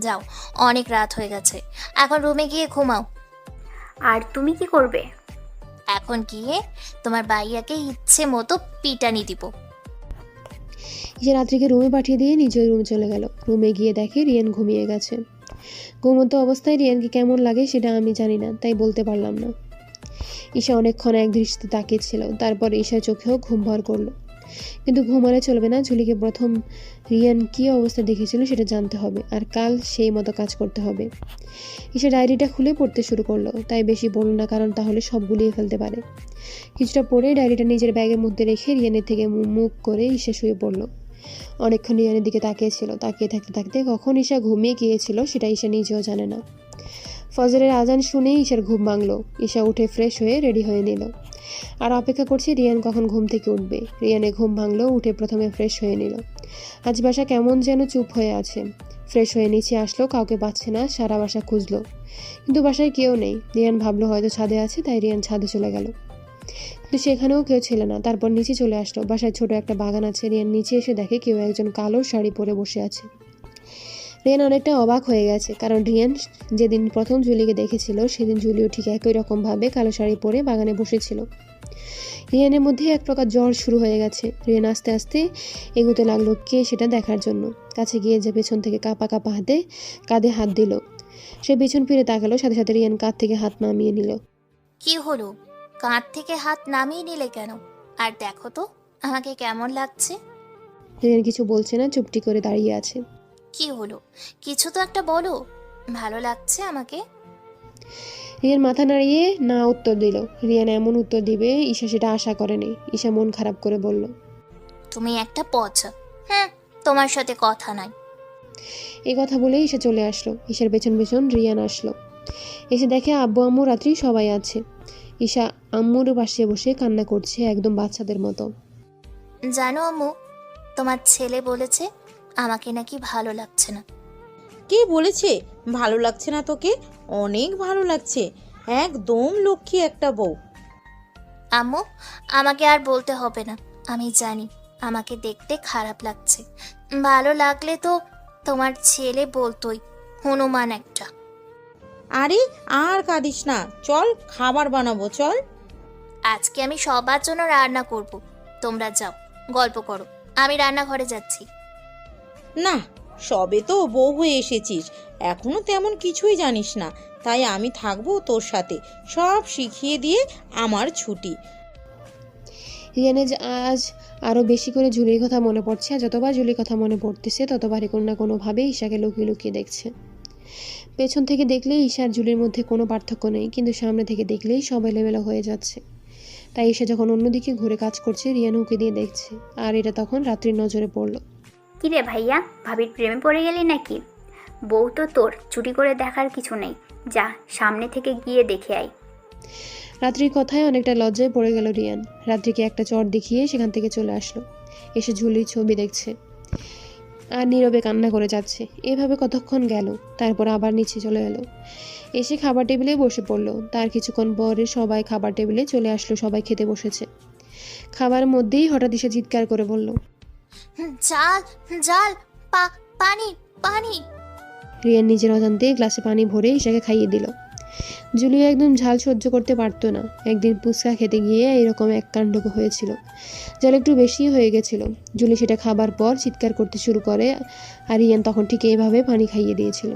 যাও, অনেক রাত হয়ে গেছে, এখন রুমে গিয়ে ঘুমাও। আর তুমি কি করবে? এখন গিয়ে তোমার ভাইয়াকে ইচ্ছে মতো পিটানি দিব। এসে রাত্রিকে রুমে পাঠিয়ে দিয়ে নিজের রুমে চলে গেল। রুমে গিয়ে দেখে রিয়ান ঘুমিয়ে গেছে। ঘুমন্ত অবস্থায় রিয়ানকে কেমন লাগে সেটা আমি জানি না, তাই বলতে পারলাম না। ঈশা অনেকক্ষণ এক দৃষ্টিতে তাকিয়েছিল। তারপর ঈশার চোখেও ঘুম ভর করলো। কিন্তু ঘুমালে চলবে না। ঝুলিকে প্রথম রিয়ান কী অবস্থা দেখেছিল সেটা জানতে হবে, আর কাল সেই মতো কাজ করতে হবে। ঈশা ডায়েরিটা খুলে পড়তে শুরু করলো। তাই বেশি বলল না, কারণ তাহলে সব গুলিয়ে ফেলতে পারে। কিছুটা পরে ডায়েরিটা নিজের ব্যাগের মধ্যে রেখে রিয়ানের থেকে মুখ করে ঈশা শুয়ে পড়ল। অনেকক্ষণ রিয়ানের দিকে তাকিয়েছিল। তাকিয়ে থাকতে থাকতে কখন ঈশা ঘুমিয়ে গিয়েছিল সেটা ঈশা নিজেও জানে না। ফজরের আজান শুনেই ঈশার ঘুম ভাঙল। ঈশা উঠে ফ্রেশ হয়ে রেডি হয়ে নিল, আর অপেক্ষা করছে রিয়ান কখন ঘুম থেকে উঠবে। রিয়ানের ঘুম ভাঙলো, উঠে প্রথমে ফ্রেশ হয়ে নিল। আজ বাসা কেমন যেন চুপ হয়ে আছে। ফ্রেশ হয়ে নিচে আসলো, কাউকে পাচ্ছে না। সারা বাসা খুঁজলো, কিন্তু বাসায় কেউ নেই। রিয়ান ভাবলো হয়তো ছাদে আছে, তাই রিয়ান ছাদে চলে গেল, কিন্তু সেখানেও কেউ ছিল না। তারপর নিচে চলে আসলো। বাসায় ছোট একটা বাগান আছে। রিয়ান নিচে এসে দেখে কেউ একজন কালো শাড়ি পরে বসে আছে। রিয়ান অনেকটা অবাক হয়ে গেছে, কারণ রিয়ান যেদিন প্রথম জুলিকে দেখেছিল সেদিন জুলিও ঠিক একই রকমভাবে কালো শাড়ি পরে বাগানে বসেছিল। রিয়ানের মধ্যে এক প্রকার জ্বর শুরু হয়ে গেছে। রিয়ান আস্তে আস্তে এগোতে লাগলো কে সেটা দেখার জন্য। কাছে গিয়ে যে পেছন থেকে কাঁপা কাঁপা হাতে কাঁধে হাত দিল। সে পেছন ফিরে তাকালো, সাথে সাথে রিয়ান কাঁধ থেকে হাত নামিয়ে নিল। কি হলো? কাঁধ থেকে হাত নামিয়ে নিলে কেন? আর দেখো তো আমাকে কেমন লাগছে। রিয়ান কিছু বলছে না, চুপটি করে দাঁড়িয়ে আছে। কি হলো? কিছু তো একটা বলো। ভালো লাগছে আমাকে? রিয়ান মাথা নাড়িয়ে না উত্তর দিল। রিয়ান এমন উত্তর দিবে ঈশা সেটা আশা করেনি। ঈশা মন খারাপ করে বলল, তুমি একটা পচা। তোমার সাথে কথা নাই। এই কথা বলে ঈশা চলে আসলো। ঈশার পেছন পেছন রিয়ান আসলো। এসে দেখে আব্বু আম্মু রাত্রি সবাই আছে। ঈশা আম্মুর পাশে বসে কান্না করছে, একদম বাচ্চাদের মতো। জানো আম্মু, তোমার ছেলে বলেছে আমাকে নাকি ভালো লাগছে না। কে বলেছে ভালো লাগছে না তোকে? অনেক ভালো লাগছে, একদম লক্ষ্মী একটা বউ। আম্মু, আমাকে আর বলতে হবে না, আমি জানি আমাকে দেখতে খারাপ লাগছে। ভালো লাগলে তো তোমার ছেলে বলতোই, হনুমান একটা। আরে আর কাঁদিস না, চল খাবার বানাবো, চল। আজকে আমি সবার জন্য রান্না করব, তোমরা যাও গল্প করো, আমি রান্নাঘরে যাচ্ছি। না, সবে তো বউ হয়ে এসেছিস, এখনো তেমন কিছুই জানিস না, তাই আমি থাকবো তোর সাথে, সব শিখিয়ে দিয়ে আমার ছুটি। রিয়ানের আজ আরও বেশি করে জুলির কথা মনে পড়ছে। আর যতবার জুলির কথা মনে পড়তেছে ততবারই কোনো না কোনোভাবে ঈশাকে লুকিয়ে লুকিয়ে দেখছে। পেছন থেকে দেখলেই ঈশা আর জুলির মধ্যে কোনো পার্থক্য নেই, কিন্তু সামনে থেকে দেখলেই সব এলোমেলো হয়ে যাচ্ছে। তাই ঈশা যখন অন্যদিকে ঘুরে কাজ করছে, রিয়ান উঁকি দিয়ে দেখছে, আর এটা তখন রাত্রির নজরে পড়লো। কিরে ভাইয়া, ভাবির প্রেমে পড়ে গেলি নাকি? বউ তো তোর, চুরি করে দেখার কিছু নেই, যা সামনে থেকে গিয়ে দেখে আয়। রাত্রির কথায় অনেকটা লজ্জায় পড়ে গেল রিয়ান। রাত্রিকে একটা চট দেখিয়ে সেখান থেকে চলে আসলো, এসে ঝুলির ছবি দেখছে আর নীরবে কান্না করে যাচ্ছে। এভাবে কতক্ষণ গেল, তারপর আবার নিচে চলে এলো, এসে খাবার টেবিলে বসে পড়লো। তার কিছুক্ষণ পরে সবাই খাবার টেবিলে চলে আসলো, সবাই খেতে বসেছে। খাবারের মধ্যেই হঠাৎ এসে চিৎকার করে বলল, জাল, জাল, পানি, পানি। রিয়ান নিজের অজান্তে গ্লাসে পানি ভরে ঈশাকে খাইয়ে দিল। জুলিও একদম ঝাল সহ্য করতে পারতো না। একদিন ফুচকা খেতে গিয়ে এরকম এক কাণ্ড হয়েছিল, ঝাল একটু বেশি হয়ে গেছিল। জুলি সেটা খাবার পর চিৎকার করতে শুরু করে, আর রিয়ান তখন ঠিক এইভাবে পানি খাইয়ে দিয়েছিল।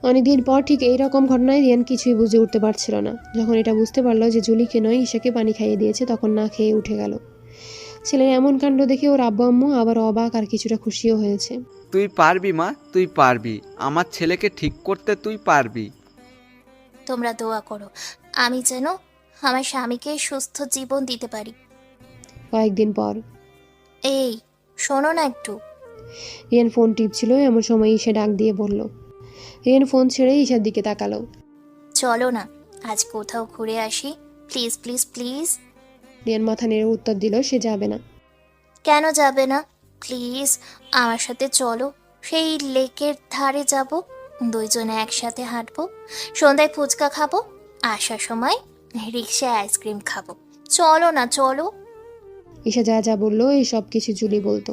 অনেকদিন পর ঠিক এইরকম ঘটনায় রিয়ান কিছুই বুঝে উঠতে পারছিল না। যখন এটা বুঝতে পারলো যে জুলিকে নয় ঈশাকে পানি খাইয়ে দিয়েছে, তখন না খেয়ে উঠে গেল। ছেলের এমন কাণ্ড দেখে ওর আব্বু আম্মু আবার অবাক আর কিছুটা খুশিও হয়েছে। তুই পারবি মা, তুই পারবি, আমার ছেলেকে ঠিক করতে তুই পারবি। তোমরা দোয়া করো আমি যেন আমার স্বামীকে সুস্থ জীবন দিতে পারি। কয়েকদিন পর এই শোনো না একটু। রিয়ান ফোন টিপছিল, এমন সময় ঈশা ডাক দিয়ে বলল। রিয়ান ফোন ছেড়ে ঈশার দিকে তাকালো। চলো না আজ কোথাও ঘুরে আসি, প্লিজ প্লিজ প্লিজ। রিয়ান মাথা নেড়ে উত্তর দিল সে যাবে না। কেন যাবে না? প্লিজ আমার সাথে চলো, সেই লেকের ধারে যাব, দুইজনে একসাথে হাঁটবো, সন্ধ্যায় ফুচকা খাবো, আসার সময় রিক্সায় আইসক্রিম খাবো। চলো না চলো। ঈশা যা যা বললো এই সব কিছু জুলি বলতো।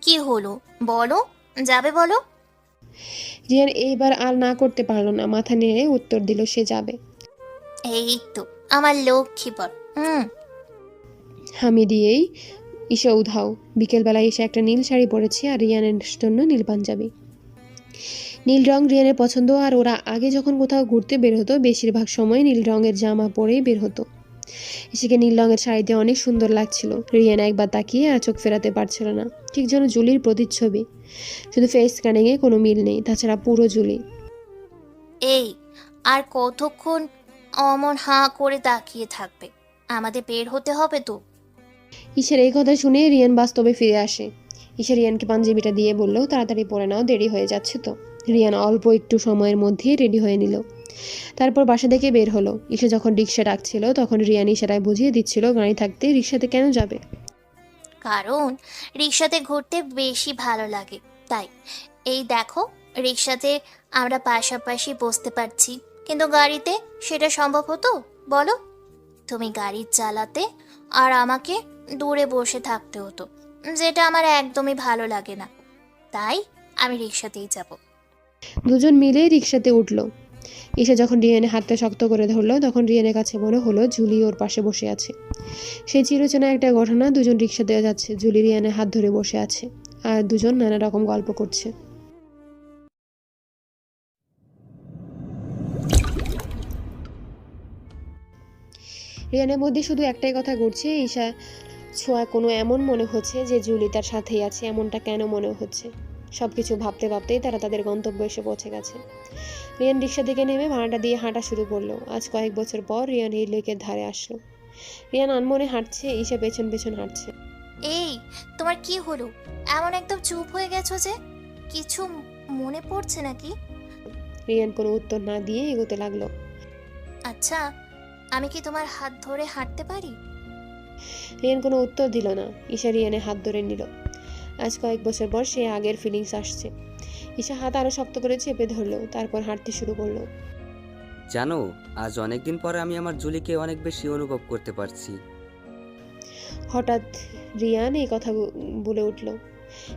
কি হলো বলো, যাবে বলো। রিয়ান এইবার আর না করতে পারলো না, মাথা নেড়ে উত্তর দিল সে যাবে। এই তো আমার লক্ষ্মী বর। হামি দিয়েই ঈশা উধাও। বিকেলবেলায় এসে একটা নীল শাড়ি পরেছে আর রিয়ানের জন্য নীল পাঞ্জাবি। নীল রং রিয়ানের পছন্দ, আর ওরা আগে যখন কোথাও ঘুরতে বের হতো বেশিরভাগ সময় নীল রঙের জামা পরেই বের হতো। ঈশাকে নীল রঙের শাড়িতে অনেক সুন্দর লাগছিল। রিয়ান একবার তাকিয়ে আর চোখ ফেরাতে পারছিল না, ঠিক যেন জুলির প্রতিচ্ছবি, শুধু ফেস স্ক্যানিংয়ে কোনো মিল নেই, তাছাড়া পুরো জুলি। এই আর কতক্ষণ অমন হাঁ করে তাকিয়ে থাকবে? আমাদের বের হতে হবে তো। ঈশার এই কথা শুনে রিয়ান বাস্তবে ফিরে আসে। ঈশা রিয়ানকে পাঞ্জাবিটা দিয়ে বলল, তাড়াতাড়ি পরে নাও, দেরি হয়ে যাচ্ছে তো। রিয়ান অল্প একটু সময়ের মধ্যেই রেডি হয়ে নিল, তারপর বাসা থেকে বের হলো। ঈশা যখন রিক্সা ডাকছিল তখন রিয়ান ইশারায় বুঝিয়ে দিচ্ছিল গাড়ি থাকতে রিক্সাতে কেন যাবে। কারণ রিক্সাতে ঘুরতে বেশি ভালো লাগে তাই। এই দেখো রিক্সাতে আমরা পাশাপাশি বসতে পারছি, কিন্তু গাড়িতে সেটা সম্ভব হতো বলো? তুমি গাড়ি চালাতে আর আমাকে দূরে বসে থাকতে হতো, যেটা আমার একদমই ভালো লাগে না। তাই আমি রিক্সাতেই যাব। দুজন মিলে রিক্সাতে উঠল। ঈশা যখন রিয়ানের হাতটা শক্ত করে ধরলো তখন রিয়ানের কাছে মনে হলো জুলি ওর পাশে বসে আছে। সেই চিরচেনা একটা ঘটনা, দুজন রিক্সাতে যাচ্ছে, জুলি রিয়ানের হাত ধরে বসে আছে আর দুজন নানা রকম গল্প করছে। রিয়ানের মধ্যে শুধু একটাই কথা ঘুরছে, ঈশা ছোঁয়া কোনো এমন মনে হচ্ছে যে জুলি তার সাথেই আছে। এমনটা কেন মনে হচ্ছে? সবকিছু ভাবতে ভাবতেই তারা তাদের গন্তব্যে এসে পৌঁছে গেছে। রিয়ান রিক্সা থেকে নেমে ভাড়াটা দিয়ে হাঁটা শুরু করলো। আজ কয়েক বছর পর রিয়ান এই লেকের ধারে আসলো। রিয়ান আনমনে হাঁটছে, ঈশা পেছন পেছন হাঁটছে। এই তোমার কি হলো? এমন একদম চুপ হয়ে গেছো যে, কিছু মনে পড়ছে নাকি? রিয়ান কোনো উত্তর না দিয়ে এগোতে লাগলো। আচ্ছা আমি কি তোমার হাত ধরে হাঁটতে পারি? রিয়ান কোনো উত্তর দিল না। ঈশা রিয়ানের হাত ধরে নিল। আজ কয়েক বছর পর সে আগের ফিলিংস আসছে। ঈশা হাত আরো শক্ত করে চেপে ধরলো, তারপর হাঁটতে শুরু করলো। জানো, আজ অনেকদিন পরে আমি আমার জুলিকে অনেক বেশি অনুভব করতে পারছি। হঠাৎ রিয়ান এই কথা বলে উঠল।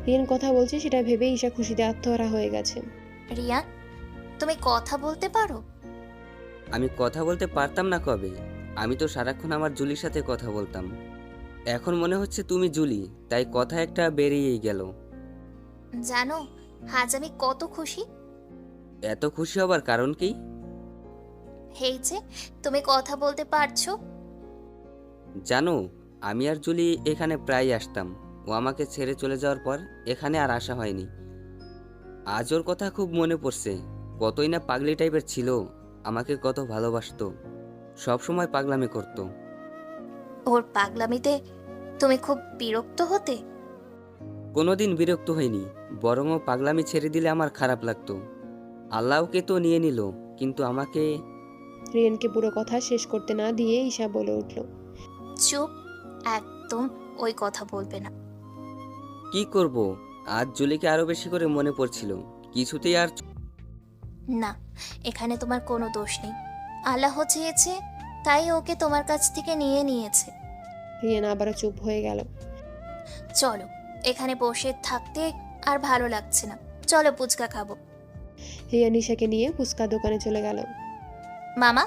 রিয়ান কথা বলছে সেটা ভেবে ঈশা খুশিতে আত্মহারা হয়ে গেছে। রিয়া তুমি কথা বলতে পারো? আমি কথা বলতে পারতাম না কবে, আমি তো সারাক্ষণ আমার জুলির সাথে কথা বলতাম। এখন মনে হচ্ছে তুমি জুলি, তাই কথা একটা বেরিয়েই গেল। জানো আজ আমি কত খুশি। এত খুশি হবার কারণ কি? এই যে তুমি কথা বলতে পারছো। জানো, আমি আর জুলি এখানে প্রায় আসতাম। ও আমাকে ছেড়ে চলে যাওয়ার পর এখানে আর আসা হয়নি। আজ ওর কথা খুব মনে পড়ছে। কতই না পাগলি টাইপের ছিল, আমাকে কত ভালোবাসতো, সব সময় পাগলামি করতো। ওর পাগলামিতে তুমি খুব বিরক্ত হতে? কোনোদিন বিরক্ত হয়নি, বরং ও পাগলামি ছেড়ে দিলে আমার খারাপ লাগতো। আল্লাহকে তো নিয়ে নিল, কিন্তু আমাকে। রিয়ানকে পুরো কথা শেষ করতে না দিয়ে ঈশা বলে উঠল। চুপ, একদম ওই কথা বলবে না। কি করব, আজ জুলিকে আরো বেশি করে মনে পড়ছিল, কিছুতেই আর। না, এখানে তোমার কোনো দোষ নেই। আল্লাহ চেয়েছে তাই ওকে তোমার কাছ থেকে নিয়ে নিয়েছে। রিয়ান আবারও চুপ হয়ে গেল। চলো, এখানে বসে থাকতে আর ভালো লাগছে না, চলো ফুচকা খাবো। রিয়ান ঈশাকে নিয়ে ফুচকা দোকানে চলে গেল। মামা,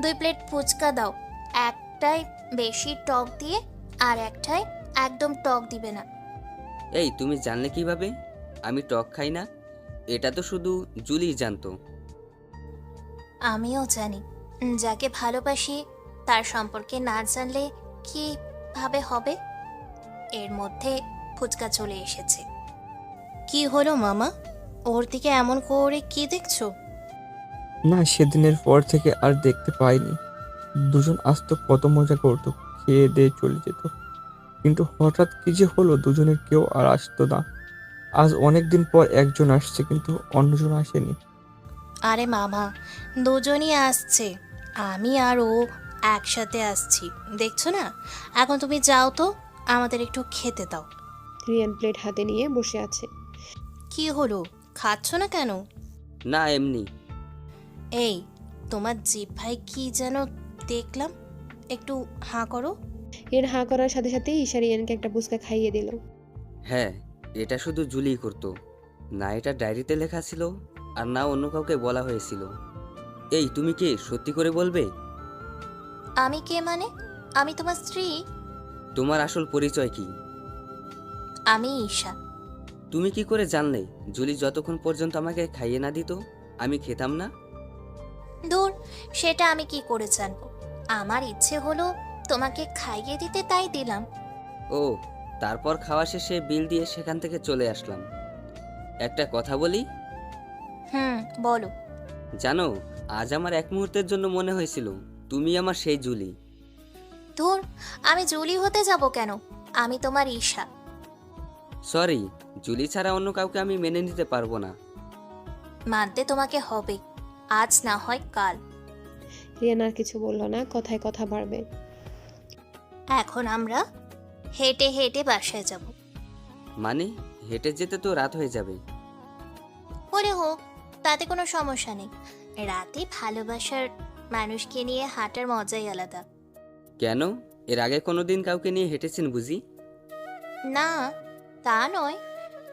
2 প্লেট ফুচকা দাও, একটাই বেশি টক দিয়ে আর একটাই একদম টক দিবে না। এই, তুমি জানলে কিভাবে আমি টক খাই না? এটা তো শুধু জুলিই জানতো। আমিও জানি, যাকে ভালোবাসি তার সম্পর্কে না জানলে কিভাবে হবে। এর মধ্যে ফুচকা চলে এসেছে। কি হলো মামা, ওর দিকে এমন করে কি দেখছো? না, সেদিনের পর থেকে আর দেখতে পাইনি। দুজন আসতো, কত মজা করতো, খেয়ে দিয়ে চলে যেত। কিন্তু হঠাৎ কি যে হলো, দুজনের কেউ আর আসতো না। আজ অনেক দিন পর একজন আসছে, কিন্তু অন্যজন আসেনি। আরে মামা, দুজনই আসছে, আমি আর ও একসাথে আসছি, দেখছো না? এখন তুমি যাও তো, আমাদের একটু খেতে দাও। রিয়ান প্লেট হাতে নিয়ে বসে আছে। কি হলো, খাচ্ছ না কেন? না, এমনি। এই, তোমার জিহ্বায় কি যেন দেখলাম, একটু হাঁ করো। এর হাঁ করার সাথে সাথে ঈশা রিয়ানকে একটা ফুচকা খাইয়ে দিল। হ্যাঁ, এটা শুধু জুলিই করতো, না এটা ডায়েরিতে লেখা ছিল, আর না অন্য কাউকে বলা হয়েছিল। এই, তুমি কে সত্যি করে বলবে? আমি কে মানে? আমি তোমার স্ত্রী। তোমার আসল পরিচয় কি? আমি ঈশা। তুমি কি করে জানলে? জুলি যতক্ষণ পর্যন্ত আমাকে খাইয়ে না দিত আমি খেতাম না। দূর, সেটা আমি কি করে জানবো? আমার ইচ্ছে হলো তোমাকে খাইয়ে দিতে, তাই দিলাম। ও, তারপর খাওয়া শেষে বিল দিয়ে সেখান থেকে চলে আসলাম। একটা কথা বলি? বলো। জানো, আজ আমার এক মুহূর্তের জন্য মনে হয়েছিল তুমি আমার সেই জুলি। ধুর, আমি জুলি হতে যাব কেন? আমি তোমার ঈশা। সরি, জুলি ছাড়া অন্য কাউকে আমি মেনে নিতে পারবো না। মানতে তোমাকে হবে, আজ না হয় কাল। রিয়ান আর কিছু বলল না, কথায় কথা বাড়বে। এখন আমরা হেঁটে হেঁটে বাসায় যাব। মানে, হেঁটে যেতে তো রাত হয়ে যাবে। ওরে হোক, তাতে কোনো সমস্যা নেই। রাতে ভালোবাসার মানুষকে নিয়ে হাঁটার মজাই আলাদা। কেন, এর আগে কোনোদিন কাউকে নিয়ে হেঁটেছেন বুঝি? না, তা নয়,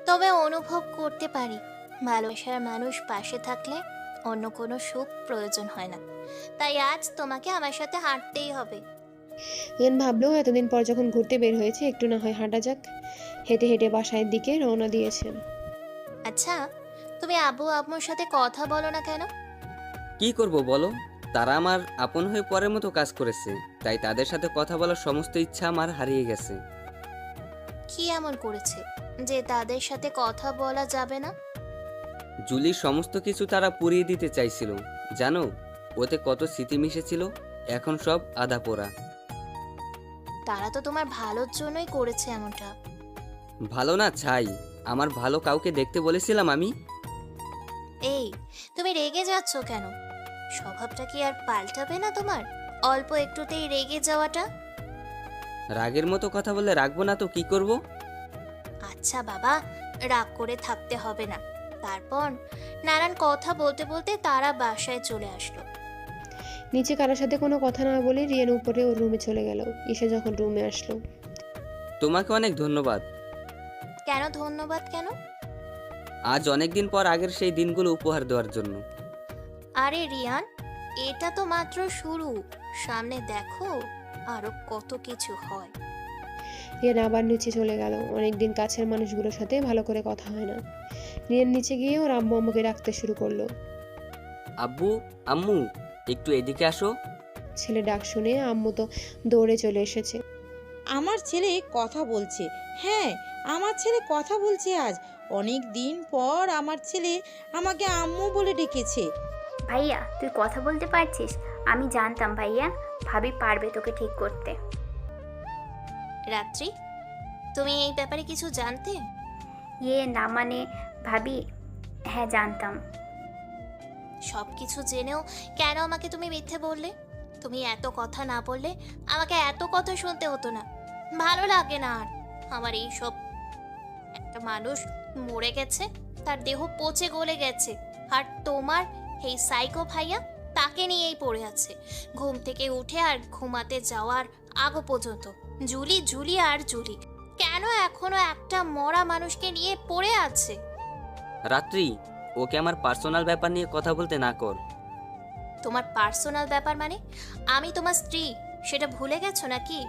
তবে অনুভব করতে পারি ভালোবাসার মানুষ পাশে থাকলে অন্য কোনো সুখ প্রয়োজন হয় না। তাই আজ তোমাকে আমার সাথে হাঁটতেই হবে। রিয়ান ভাবলো এতদিন পর যখন ঘুরতে বের হয়েছে, একটু না হয় হাঁটা যাক। হেঁটে হেঁটে বাসার দিকে রওনা দিয়েছেন। আচ্ছা, তুমি আব্বু আম্মুর সাথে কথা বলো না কেন? কি করব বলো, তারা আমার আপন হয়ে পরের মতো কাজ করেছে, তাই তাদের সাথে কথা বলার সমস্ত ইচ্ছা আমার হারিয়ে গেছে। কি এমন করেছে যে তাদের সাথে কথা বলা যাবে না? জুলির সমস্ত কিছু তারা পুড়িয়ে দিতে চাইছিল, জানো ওতে কত স্মৃতি মিশেছিল, এখন সব আধা পোড়া। তারা তো তোমার ভালোর জন্যই করেছে এমনটা। ভালো না ছাই, আমার ভালো কাউকে দেখতে বলেছিলাম আমি? এই, তুমি রেগে যাচ্ছ কেন? স্বভাবটা কি আর পাল্টাবে না তোমার? অল্প একটুতেই রেগে যাওয়াটা। রাগের মতো কথা বলে রাখবো না তো কি করব? আচ্ছা বাবা, রাগ করে থাকতে হবে না। তারপর নানান কথা বলতে বলতে তারা বাসায় চলে আসলো। নিচে কারোর সাথে কোনো কথা না বলে রিয়ান উপরে ওর রুমে চলে গেল। ঈশা যখন রুমে আসলো, তোমাকে অনেক ধন্যবাদ। কেন ধন্যবাদ কেন? আজ অনেক দিন পর আগের সেই দিনগুলো উপহার দেওয়ার জন্য। আরে রিয়ান, এটা তো মাত্র শুরু, সামনে দেখো আরো কত কিছু হয়। রিয়ান আবার নিচে চলে গেল। অনেকদিন কাছের মানুষগুলোর সাথে ভালো করে কথা হয় না। রিয়ান নিচে গিয়ে ওর আম্মু আম্মুকে ডাকতে শুরু করলো। আব্বু, আম্মু, একটু এদিকে আসো। ছেলে ডাক শুনে আম্মু তো দৌড়ে চলে এসেছে। আমার ছেলে কথা বলছে। হ্যাঁ, আমার ছেলে কথা বলছে আজ। অনেক দিন পর আমার ছেলে আমাকে আম্মু বলে ডেকেছে। ভাইয়া তুই কথা বলতে পারছিস? আমি জানতাম ভাইয়া ভাবি পারবে তোকে ঠিক করতে। রাত্রি, তুমি এই ব্যাপারে কিছু জানতে? না মানে ভাবি, হ্যাঁ জানতাম। সব কিছু জেনেও কেন আমাকে তুমি মিথ্যে বললে? তুমি এত কথা না বললে আমাকে এত কথা শুনতে হতো না। ভালো লাগে না আর আমার এই সব। একটা মানুষ মরে গেছে, তার দেহ পচে গলে গেছে, আর তোমার এই সাইকো ভাইয়া তাকে নিয়েই পড়ে আছে ঘুম থেকে উঠে আর ঘুমাতে যাওয়ার আগ পর্যন্ত। জুলি জুলি আর জুলি, কেন এখনো একটা মরা মানুষকে নিয়ে পড়ে আছে? রাত্রি, ওকে আমার পার্সোনাল ব্যাপার নিয়ে কথা বলতে না কর। তোমার পার্সোনাল ব্যাপার মানে? আমি তোমার স্ত্রী, সেটা ভুলে গেছো নাকি?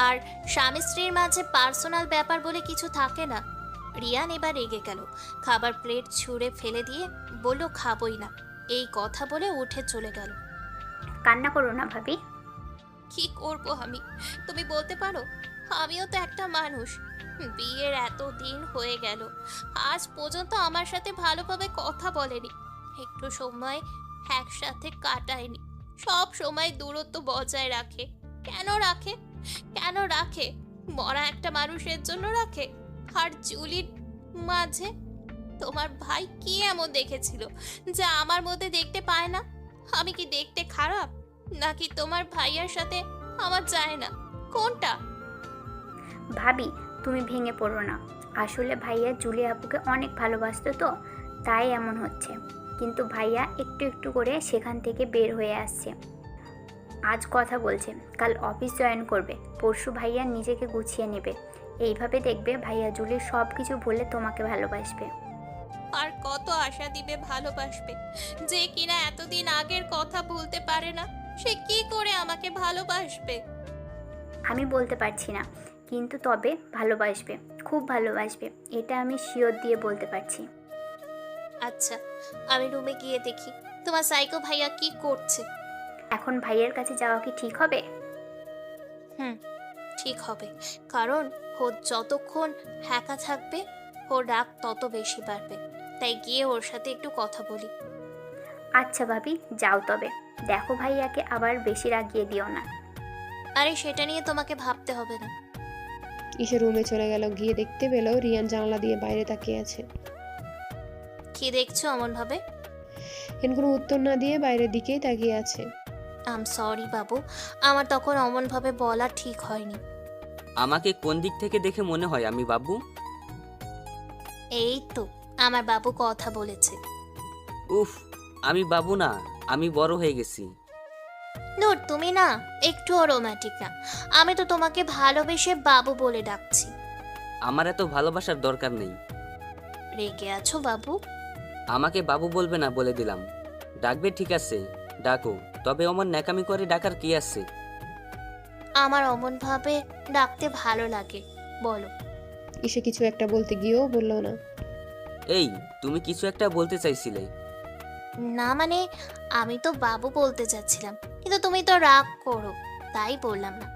আর স্বামী স্ত্রীর মাঝে পার্সোনাল ব্যাপার বলে কিছু থাকে না। রিয়ান এবার রেগে গেল, খাবার প্লেট ছুঁড়ে ফেলে দিয়ে বলল খাবই না। এই কথা বলে উঠে চলে গেল। কান্না করো না ভাবি। কি করব আমি, তুমি বলতে পারো? আমিও তো একটা মানুষ। বিয়ের এত দিন হয়ে গেল, আজ পর্যন্ত আমার সাথে ভালোভাবে কথা বলেনি, একটু সময় একসাথে কাটায়নি, সব সময় দূরত্ব বজায় রাখে। কেন রাখে? কেন রাখে? মরা একটা মানুষের জন্য রাখে? আর জুলির মাঝে তোমার ভাই কি এমন দেখেছিল যা আমার মধ্যে দেখতে পায় না? আমি কি দেখতে খারাপ, নাকি তোমার ভাইয়ার সাথে আমার যায় না? কোনটা? ভাবি তুমি ভেঙে পড়ো না। আসলে ভাইয়া জুলি আপুকে অনেক ভালোবাসতো, তো তাই এমন হচ্ছে। কিন্তু ভাইয়া একটু একটু করে সেখান থেকে বের হয়ে আসছে। আজ কথা বলছে, কাল অফিস জয়েন করবে, পরশু ভাইয়া নিজেকে গুছিয়ে নেবে। এইভাবে দেখবে ভাইয়া জুলির সব কিছু ভুলে তোমাকে ভালোবাসবে। আর কত আশা দিবে ভালোবাসবে? যে কিনা এতদিন আগের কথা ভুলতে পারে না, সে কি করে আমাকে ভালোবাসবে? আমি বলতে পারছি না, কিন্তু তবে ভালোবাসবে, খুব ভালোবাসবে, এটা আমি শিওর দিয়ে বলতে পারছি। আচ্ছা, আমি রুমে গিয়ে দেখি তোমার সাইকো ভাইয়া কি করছে। এখন ভাইয়ের কাছে যাওয়া কি ঠিক হবে? ঠিক হবে, কারণ ও যতক্ষণ একা থাকবে ওর রাগ তত বেশি বাড়বে। তাই গিয়ে ওর সাথে একটু কথা বলি। আচ্ছা ভাবি, যাও তবে। দেখো ভাইয়াকে আবার বেশি রাগিয়ে দিও না। আরে সেটা নিয়ে তোমাকে ভাবতে হবে না। ঈশা রুমে চলে গেল, গিয়ে দেখতে পেল রিয়ান জানালা দিয়ে বাইরে তাকিয়ে আছে। কি দেখছো অমন ভাবে? এন কোনো উত্তর না দিয়ে বাইরের দিকেই তাকিয়ে আছে। আম সরি বাবু, আমার তখন অমন ভাবে বলা ঠিক হয়নি। আমাকে কোন দিক থেকে দেখে মনে হয় আমি বাবু? এই তো আমার বাবু কথা বলেছে। উফ, আমি বাবু না, আমি বড় হয়ে গেছি। নূর, তুমি না একটুও রোমান্টিক না। আমি তো তোমাকে ভালোবেসে বাবু বলে ডাকছি। আমার এত ভালোবাসার দরকার নেই। রেগে আছো বাবু? আমাকে বাবু বলবে না বলে দিলাম। ডাকবে ঠিক আছে, ডাকো, তবে অমন ন্যাকামি করে ডাকার কি আছে? আমার অমন ভাবে ডাকতে ভালো লাগে, বলো। ঈশা কিছু একটা বলতে গিয়েও বলল না। এই, তুমি কিছু একটা বলতে চাইছিলে। না মানে, আমি তো বাবু বলতে চাচ্ছিলাম, কিন্তু তুমি তো রাগ করো, তাই বললাম না।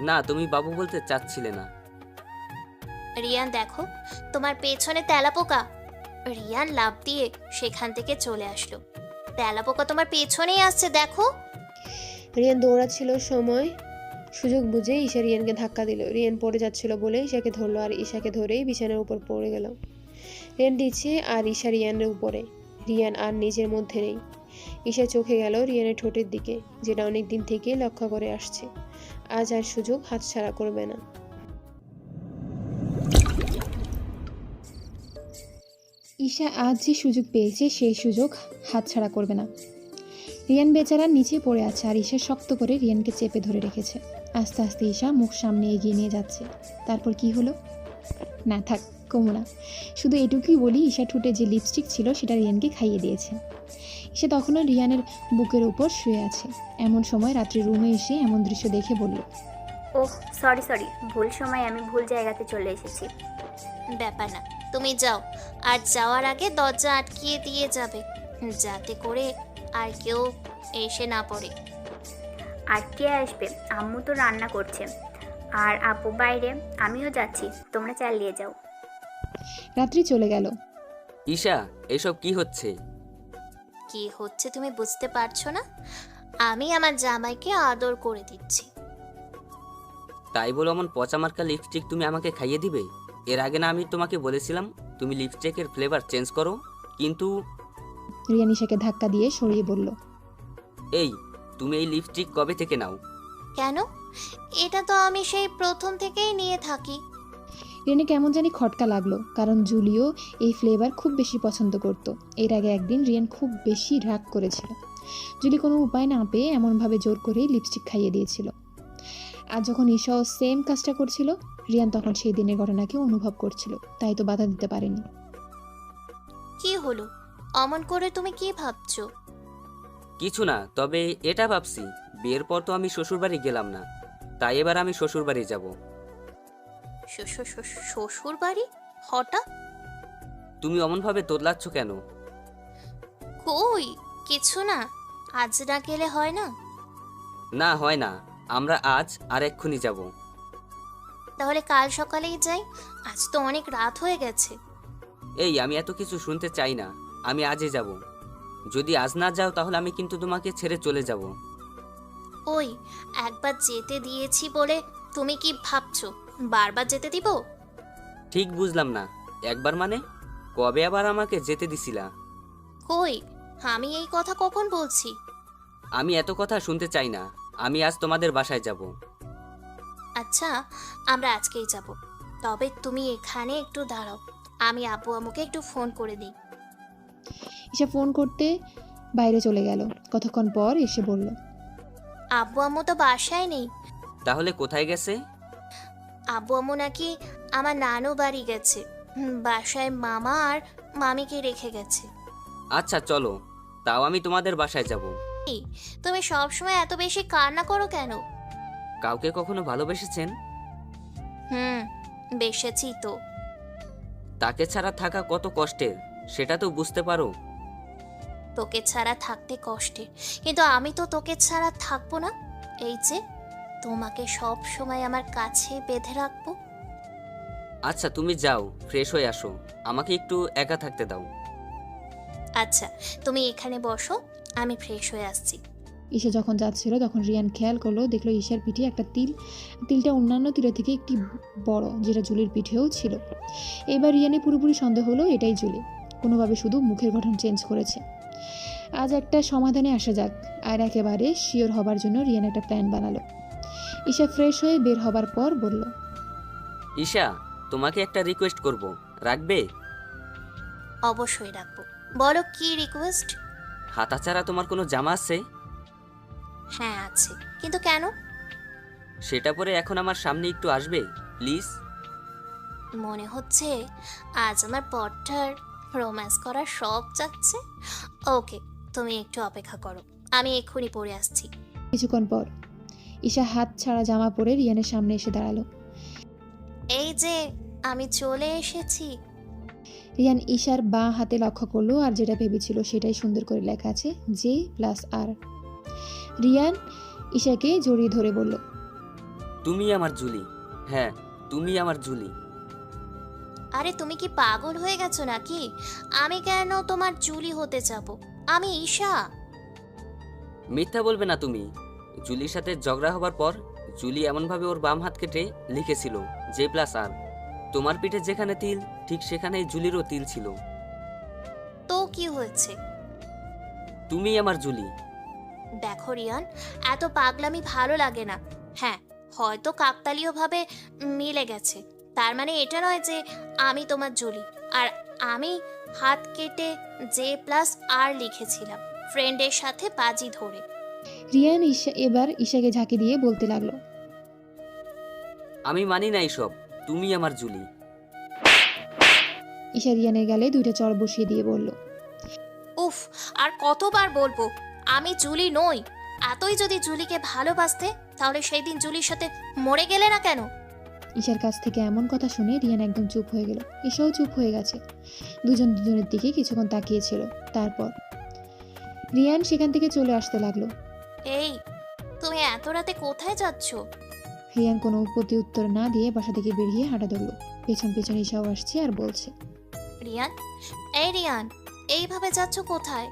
না, তুমি বাবু বলতে চাচ্ছিলে না। রিয়ান দেখো, তোমার পেছনে তেলাপোকা। রিয়ান লাফ দিয়ে সেখান থেকে চলে আসলো। তেলাপোকা তোমার পেছনেই আসছে, দেখো। রিয়ান দৌড়াচ্ছিল সময় সুযোগ বুঝে ঈশা রিয়ানকে ধাক্কা দিল। রিয়ান পড়ে যাচ্ছিল বলে ঈশাকে ধরলো, আর ঈশাকে ধরেই বিছানার উপর পড়ে গেল। রিয়ান দিচ্ছে আর ঈশা রিয়ানের উপরে। রিয়ান আর নিজের মধ্যে নেই। ঈশা চোখে গেল রিয়ানের ঠোঁটের দিকে, যেটা অনেক দিন থেকে লক্ষ্য করে আসছে। আজ আর সুযোগ হাতছাড়া করবে না। ঈশা আজ যে সুযোগ পেয়েছে সেই সুযোগ হাতছাড়া করবে না। রিয়ান বেচারা নিচে পড়ে আছে আর ঈশা শক্ত করে রিয়ানকে চেপে ধরে রেখেছে। আস্তে আস্তে ঈশা মুখ সামনে এগিয়ে নিয়ে যাচ্ছে। তারপর কি হলো? না থাক, কমো না, শুধু এটুকুই বলি, ঈশা ঠোঁটে যে লিপস্টিক ছিল সেটা রিয়ানকে খাইয়ে দিয়েছে। ঈশা তখনও রিয়ানের বুকের উপর শুয়ে আছে। এমন সময় রাত্রি রুমে এসে এমন দৃশ্য দেখে বলল, ওহ সরি, ভুল সময় আমি ভুল জায়গাতে চলে এসেছি। ব্যাপার না, তুমি যাও, আর যাওয়ার আগে দরজা আটকিয়ে দিয়ে যাবে, যাতে করে আর কেউ এসে না পড়ে। আর কে আসবে? আম্মু তো রান্না করছে, আর আপু বাইরে, আমিও যাচ্ছি, তোমরা চালিয়ে যাও। রাত্রি চলে গেল। ঈশা, এসব কি হচ্ছে? কি হচ্ছে তুমি বুঝতে পারছো না? আমি আমার জামাইকে আদর করে দিচ্ছি। তাই বলো এমন পচামার্কা লিপস্টিক তুমি আমাকে খাইয়ে দিবে? এর আগে না আমি তোমাকে বলেছিলাম তুমি লিপস্টিকের ফ্লেভার চেঞ্জ করো? কিন্তু রিয়ান ঈশাকে ধাক্কা দিয়ে সরিয়ে বলল, এই, তুমি এই লিপস্টিক কবে থেকে নাও? কেন? এটা তো আমি সেই প্রথম থেকেই নিয়ে থাকি। রিয়ানে কেমন জানি খটকা লাগলো, কারণ জুলিও এই ফ্লেভার খুব বেশি পছন্দ করত। এর আগে একদিন রিয়ান খুব বেশি রাগ করেছিল। জুলি কোনো উপায় না পেয়ে এমনভাবে জোর করে লিপস্টিক খাইয়ে দিয়েছিল। আর যখন ঈশাও সেম কাজটা করছিল, রিয়ান তখন সেই দিনের ঘটনাকে অনুভব করছিল, তাই তো বাধা দিতে পারেনি। কি হলো? অমন করে তুমি কি ভাবছো? কিছু না, তবে এটা ভাবছি বিয়ের পর তো আমি শ্বশুরবাড়ি গেলাম না, তাই এবার আমি শ্বশুরবাড়ি যাব। শ্বশুর বাড়ি? হঠাৎ? তুমি অমনভাবে তোতলাচ্ছ কেন? কই কিছু না। আজ না গেলে হয় না? না, হয় না। আমরা আজ আর এক্ষুনি যাব। তাহলে কাল সকালেই যাই। আজ তো অনেক রাত হয়ে গেছে। এই, আমি এত কিছু শুনতে চাই না। আমি আজই যাব। যদি আজ না যাও তাহলে আমি কিন্তু তোমাকে ছেড়ে চলে যাব। ওই, একবার যেতে দিয়েছি বলে তুমি কি ভাবছো বারবার যেতে দিব? ঠিক বুঝলাম না। একবার মানে? কবে আবার আমাকে যেতে দিছিলা? কই, আমি এই কথা কখন বলছি? আমি এত কথা শুনতে চাই না। আমি আজ তোমাদের বাসায় যাব। আচ্ছা, আমরা আজকেই যাব। তবে তুমি এখানে একটু দাঁড়াও, আমি আব্বু আম্মুকে একটু ফোন করে দিই। ঈশা ফোন করতে বাইরে চলে গেল। কতক্ষণ পর এসে বলল, আব্বু আম্মু তো বাসায় নেই। তাহলে কোথায় গেছে? আব্বু আম্মু নাকি আমার নানু বাড়ি গেছে। বাসায় মামা আর মামিকে রেখে গেছে। আচ্ছা চলো, তাও আমি তোমাদের বাসায় যাব। এই, তুমি সবসময় এত বেশি কান্না করো কেন? কাউকে কখনো ভালোবেসেছেন? বেসেছি তো। তাকে ছাড়া থাকা কত কষ্টের সেটা তো বুঝতে পারো। তোকে ছাড়া থাকতে কষ্টের, কিন্তু আমি তো তোকে ছাড়া থাকবো না। এই যে তোমাকে সব সময় আমার কাছে বেঁধে রাখবো। আচ্ছা তুমি যাও, ফ্রেশ হয়ে আসো। আমাকে একটু একা থাকতে দাও। আচ্ছা, তুমি এখানে বসো, আমি ফ্রেশ হয়ে আসছি। ঈশা যখন যাচ্ছিল তখন রিয়ান খেয়াল করলো, দেখলো ঈশার পিঠে একটা তিল। তিলটা অন্যান্য তিলের থেকে একটি বড়, যেটা জুলির পিঠেও ছিল। এবার রিয়ানে পুরোপুরি সন্দেহ হলো এটাই জুলি। কোনোভাবে শুধু মুখের গঠন চেঞ্জ করেছে। আজ একটা সমাধানে আসা যাক। আর একেবারে শিওর হবার জন্য রিয়ান একটা প্ল্যান বানালো। ঈশা ফ্রেশ হয়ে বের হবার পর বলল, ঈশা, তোমাকে একটা রিকোয়েস্ট করব, রাখবে? অবশ্যই রাখবো। বলো কি রিকোয়েস্ট? হাতা ছাড়া তোমার কোনো জামা আছে? হ্যাঁ আছে, কিন্তু কেন? সেটা পরে এখন আমার সামনে একটু আসবে প্লিজ। মনে হচ্ছে আজ আমার পরটার রোম্যান্স করার শখ যাচ্ছে। ওকে, তুমি একটু অপেক্ষা করো, আমি এক্ষুনি পরে আসছি। কিছুক্ষণ পর ঈশা হাত ছাড়া জামা পরে রিয়ানের সামনে এসে দাঁড়ালো। এই যে আমি চলে এসেছি। রিয়ান ঈশার বাঁ হাতে লক্ষ্য করলো, আর যেটা ভেবেছিল সেটাই সুন্দর করে লেখা আছে J+R। রিয়ান ঈশাকে জড়িয়ে ধরে বলল, তুমি আমার জুলি। হ্যাঁ, তুমি আমার জুলি। আরে তুমি কি পাগল হয়ে গেছো নাকি? আমি কেন তোমার জুলি হতে যাব? আমি ঈশা। মিথ্যা বলবে না তুমি। জুলির সাথে ঝগড়া হবার পর জুলি এমনভাবে ওর বাম হাত কেটে লিখেছিল J+R। তোমার পিঠে যেখানে তিল, ঠিক সেখানেই জুলিরও তিল ছিল। তো কি হয়েছে? তুমি আমার জুলি। দেখো রিয়ান, এত পাগলামি ভালো লাগে না। হ্যাঁ, হয়তো কাকতালীয়ভাবে মিলে গেছে, তার মানে এটা নয় যে আমি তোমার জুলি। আর আমি হাত কেটে J+R লিখেছিলাম ফ্রেন্ডের সাথে বাজি ধরে। রিয়ান এবার ঈশাকে ঝাঁকি দিয়ে বলতে লাগলো, আমি মানি না এইসব। তুমি আমার জুলি। ঈশা রিয়ানের গালে দুইটা চড় বসিয়ে দিয়ে বলল, উফ, আর কতবার বলবো আমি জুলি নই। এতই যদি জুলিকে ভালোবাসতে তাহলে সেই দিন জুলির সাথে মরে গেলে না কেন? ঈশার কাছ থেকে এমন কথা শুনে রিয়ান একদম চুপ হয়ে গেল। ঈশাও চুপ হয়ে গেছে। দুজন দুজনের দিকে কিছুক্ষণ তাকিয়েছিল। তারপর রিয়ান সেখান থেকে চলে আসতে লাগলো। এই, তুমি এত রাতে কোথায় যাচ্ছ? রিয়ান কোনো প্রতি উত্তর না দিয়ে বাসা থেকে বেরিয়ে হাঁটা ধরল। পেছন পেছন ঈশাও আসছে আর বলছে, রিয়ান, এই রিয়ান, এইভাবে যাচ্ছ কোথায়?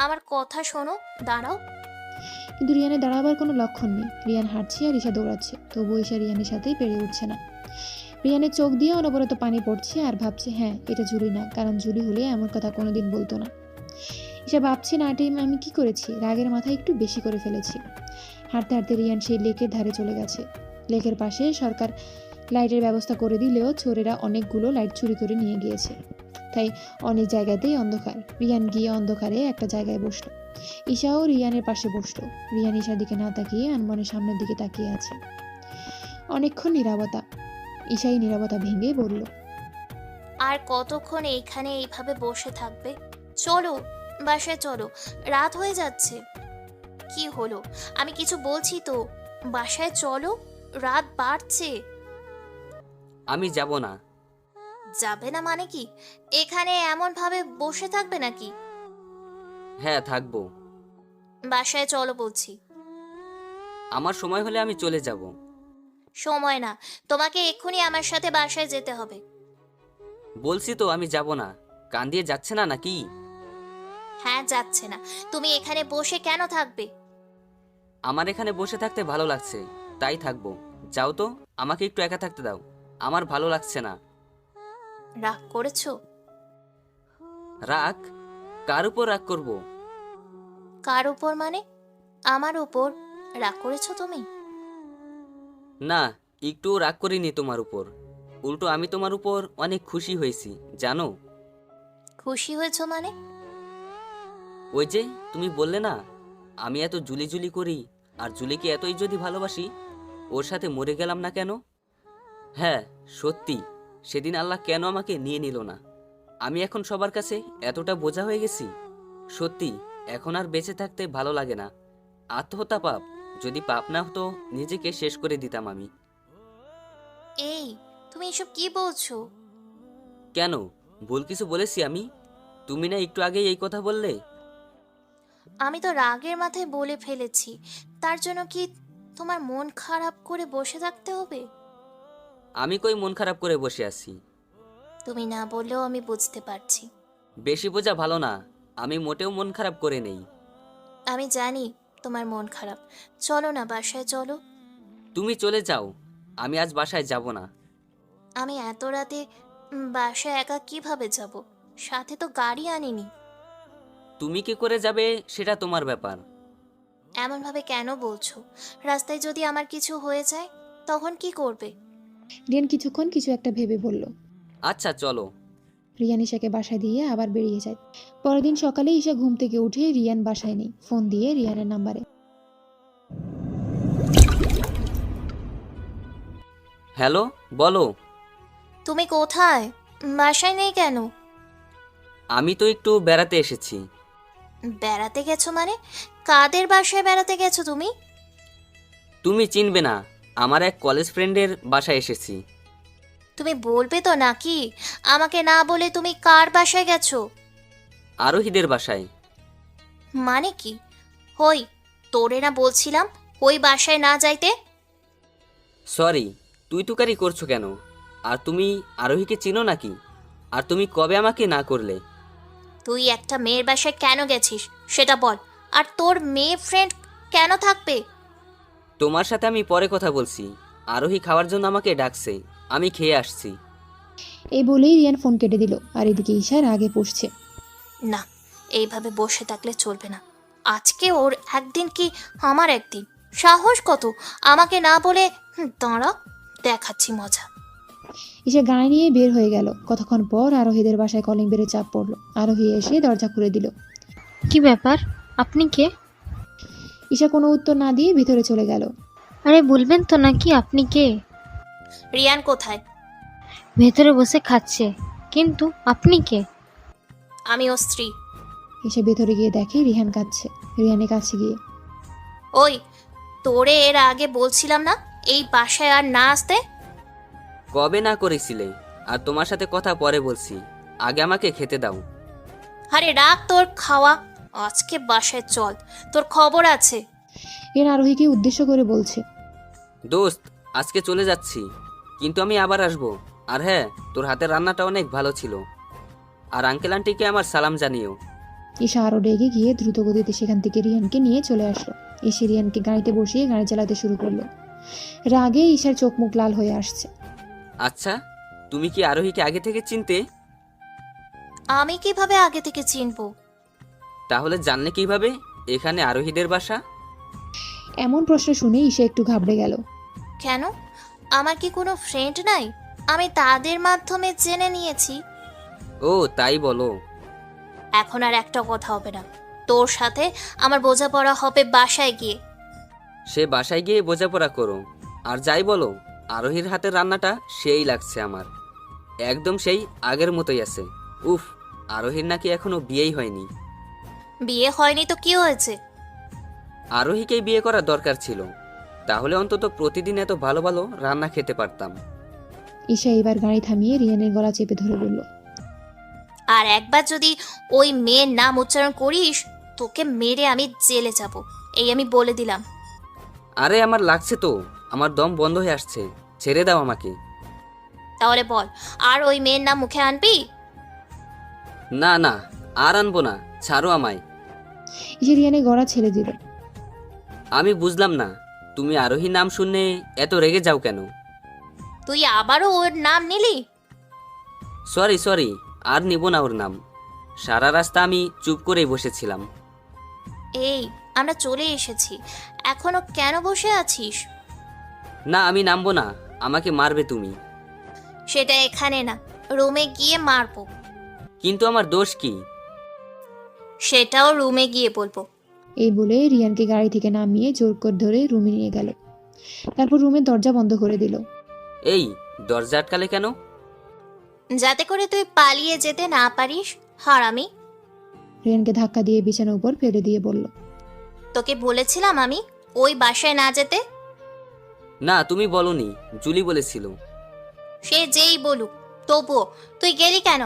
আমার কথা শোনো, দাঁড়াও। কিন্তু রিয়ানের দাঁড়াবার কোনো লক্ষণ নেই। রিয়ান হাঁটছে আর ঈশা দৌড়াচ্ছে, তবুও ঈশা রিয়ানের সাথেই পেরে উঠছে না। রিয়ানের চোখ দিয়ে অনবরত পানি পড়ছে আর ভাবছে, হ্যাঁ, এটা জুলি না, কারণ জুলি হলে এমন কথা কোনোদিন বলতো না। ঈশা ভাবছে, না টাইম আমি কি করেছি, রাগের মাথায় একটু বেশি করে ফেলেছি। হাঁটতে হাঁটতে রিয়ান সেই লেকের ধারে চলে গেছে। লেকের পাশে সরকার লাইটের ব্যবস্থা করে দিলেও চোরেরা অনেকগুলো লাইট চুরি করে নিয়ে গিয়েছে, তাই অনেক জায়গাতেই অন্ধকার। রিয়ান গিয়ে অন্ধকারে একটা জায়গায় বসলো। ঈশাও রিয়ানের পাশে বসলো। রিয়ান ঈশার দিকে না তাকিয়ে আনমনের সামনের দিকে তাকিয়ে আছে। অনেকক্ষণ নীরবতা। ঈশাই নীরবতা ভেঙে বলল, আর কতক্ষণ এইখানে এইভাবে বসে থাকবে? চলো, বাসায় চলো, রাত হয়ে যাচ্ছে। কি হলো? আমি কিছু বলছি তো, বাসায় চলো, রাত বাড়ছে। আমি যাব না। যাবে না মানে কি? এখানে এমন ভাবে বসে থাকবে নাকি? হ্যাঁ, থাকবো। বাসায় চলো বলছি। আমার সময় হলে আমি চলে যাব। সময় না, তোমাকে এক্ষুনি আমার সাথে বাসায় যেতে হবে। বলছি তো আমি যাব না। কান দিয়ে যাচ্ছে না নাকি? হ্যাঁ, যাচ্ছে না। তুমি এখানে বসে কেন থাকবে? আমার এখানে বসে থাকতে ভালো লাগছে, তাই থাকবো। যাও তো, আমাকে একটু একা থাকতে দাও, আমার ভালো লাগছে না। রাগ করেছো? রাগ? কার উপর রাগ করব? কার উপর মানে? আমার উপর রাগ করেছো তুমি? না, একটু রাগ করিনি তোমার উপর। উল্টো আমি তোমার উপর অনেক খুশি হয়েছি, জানো? খুশি হয়েছো মানে? ওই যে তুমি বললে না, আমি এত জুলি জুলি করি, আর জুলিকে এতই যদি ভালোবাসি, ওর সাথে মরে গেলাম না কেন? হ্যাঁ, সত্যি, সেদিন আল্লাহ কেন আমাকে নিয়ে নিল না? আমি এখন সবার কাছে এতটা বোঝা হয়ে গেছি। সত্যি, এখন আর বেঁচে থাকতে ভালো লাগে না। আত্মহত্যা পাপ, যদি পাপ না হতো নিজেকে শেষ করে দিতাম আমি। এই, তুমি এসব কি বলছো? কেন, ভুল কিছু বলেছি আমি? তুমি না একটু আগেই এই কথা বললে? আমি তো রাগের মাথায় বলে ফেলেছি, তার জন্য কি তোমার মন খারাপ করে বসে থাকতে হবে? আমি কই মন খারাপ করে বসে আছি? তুমি না বললেও আমি বুঝতে পারছি। বেশি বোঝা ভালো না, আমি মোটেও মন খারাপ করে নেই। আমি জানি তোমার মন খারাপ। চলো না, বাসায় চলো। তুমি চলে যাও, আমি আজ বাসায় যাব না। আমি এত রাতে বাসায় একা কিভাবে যাব? সাথে তো গাড়ি আনিনি। তুমি কি করে যাবে সেটা তোমার ব্যাপার। এমনভাবে কেন বলছো? রাস্তায় যদি আমার কিছু হয়ে যায় তখন কি করবে? রিয়ান কিছুক্ষণ কিছু একটা ভেবে বলল। আচ্ছা, চলো। রিয়ান ঈশাকে বাসায় দিয়ে আবার বেরিয়ে যায়। পরের দিন সকালে ঈশা ঘুম থেকে উঠে রিয়ান বাসায় নেই। ফোন দিয়ে রিয়ানের নাম্বারে। হ্যালো, বলো। তুমি কোথায়? বাসায় নেই কেন? আমি তো একটু বেড়াতে এসেছি। বেড়াতে গেছো মানে? কাদের বাসায় বেড়াতে গেছো তুমি? তুমি চিনবে না, আমার এক কলেজ ফ্রেন্ডের বাসায় এসেছি। তুমি বলবে তো নাকি? আমাকে না বলে তুমি কার বাসায় গেছো? আরোহীদের বাসায়। মানে কি? হই, তোরে না বলছিলাম ওই বাসায় না যাইতে? সরি, তুই তুকারি করছো কেন? আর তুমি আরোহীকে চিনো নাকি? আর তুমি কবে আমাকে না করলে? তুই একটা মেয়ের বাসায় কেন গেছিস সেটা বল। আর তোর মেয়ে ফ্রেন্ড কেন থাকবে? তোমার সাথে আমি পরে কথা বলছি। আরোহী খাওয়ার জন্য আমাকে ডাকছে, আমি খেয়ে আসছি। এই বলেই রিয়ান ফোন কেটে দিল। আর এদিকে ঈশা রাগে পুষছে। না, এইভাবে বসে থাকলে চলবে না। আজকে ওর একদিন কি আমার একদিন। সাহস কত আমাকে না বলে! দাঁড়া, দেখাচ্ছি মজা। ঈশা গাড়ি নিয়ে বের হয়ে গেল। কতক্ষণ পর আরোহীদের বাসায় কলিং বেলে চাপ পড়লো। আরোহী এসে দরজা খুলে দিল। কি ব্যাপার, আপনি কে? ঈশা কোনো উত্তর না দিয়ে ভিতরে চলে গেল। আরে বলবেন তো নাকি আপনি কে? রিয়ান কোথায়? ভেতরে বসে খাচ্ছে। কিন্তু আপনি কে? আমি ওর স্ত্রী। ঈশা ভেতরে গিয়ে দেখে রিহান কাঁদছে। রিহানের কাছে গিয়ে, ওই, তোরে এর আগে বলছিলাম না এই বাসায় আর না আসতে? কবে না করেছিলে? আর তোমার সাথে কথা পরে বলছি, আগে আমাকে খেতে দাও। আরে রাখ তোর খাওয়া, আজকে বাসায় চল, তোর খবর আছে। রিহান আরোহীকে উদ্দেশ্য করে বলছে, দোস্ত, আজকে চলে যাচ্ছি, কিন্তু আমি আবার আসবো। আর হ্যাঁ, তোর হাতের রান্নাটা অনেক ভালো ছিল। আর আঙ্কেল আন্টিকে আমার সালাম জানিও। ঈশা আরও রেগে গিয়ে দ্রুতগতিতে সেখান থেকে রিয়ানকে নিয়ে চলে আসলো। এসে রিয়ানকে গাড়িতে বসিয়ে গাড়ি চালাতে শুরু করলো। রাগে ঈশার চোখ মুখ লাল হয়ে আসছে। আচ্ছা, তুমি কি আরোহীকে আগে থেকে চিনতে? আমি কিভাবে আগে থেকে চিনবো? তাহলে জানলে কিভাবে এখানে আরোহীদের বাসা? এমন প্রশ্ন শুনে ঈশা একটু ঘাবড়ে গেল। কেন? আমার কি কোনো ফ্রেন্ড নাই? আমি তাদের মাধ্যমে জেনে নিয়েছি। ও তাই বলো। এখন আর একটা কথা হবে না, তোর সাথে আমার বোঝাপড়া হবে বাসায় গিয়ে। সে বাসায় গিয়ে বোঝাপড়া করো। আর যাই বলো, আরোহীর হাতের রান্নাটা সেই লাগছে আমার, একদম সেই আগের মতোই আছে। উফ, আরোহীর নাকি এখনো বিয়েই হয়নি। বিয়ে হয়নি তো কি হয়েছে? আরোহীকেই বিয়ে করা দরকার ছিল, তাহলে অন্তত প্রতিদিন এত ভালো ভালো রান্না খেতে পারতাম। ঈশা এবার গাড়ি থামিয়ে রিয়ানের গলা চেপে ধরে বলল, আর একবার যদি ওই মেয়ের নাম উচ্চারণ করিস, তোকে মেরে আমি জেলে যাব, এই আমি বলে দিলাম। আরে আমার লাগছে তো, আমার দম বন্ধ হয়ে আসছে, ছেড়ে দাও আমাকে। তাহলে বল, আর ওই মেয়ের নাম মুখে আনবি? না না, আর আনবো না, ছাড়ো আমায়। ঈশা রিয়ানের গলা ছেড়ে দিল। আমি বুঝলাম না, তুমি আরোহী নাম শুনে এত রেগে যাও কেন? তুই আবারও ওর নাম নিলি? সরি, আর নিব না ওর নাম। সারা রাস্তা আমি চুপ করেই বসেছিলাম। এই, আমরা চলে এসেছি, এখনো কেন বসে আছিস? না, আমি নামবো না, আমাকে মারবে তুমি। সেটা এখানে না, রুমে গিয়ে মারবো। কিন্তু আমার দোষ কি? সেটাও রুমে গিয়ে বলবো। এই বলে রিয়ানকে গাড়ি থেকে নামিয়ে জোর করে ধরে রুমে নিয়ে গেল। তারপর রুমের দরজা বন্ধ করে দিল। এই, দরজা আটকালে কেন? যাতে করে তুই পালিয়ে যেতে না পারিস, হারামি। রিয়ানকে ধাক্কা দিয়ে বিছানার উপর ফেলে দিয়ে বলল, তোকে বলেছিলাম আমি ওই বাসায় না যেতে। না, তুমি বলনি, জুলি বলেছিল। সে যেই বলুক, তবুও তুই গেলি কেন?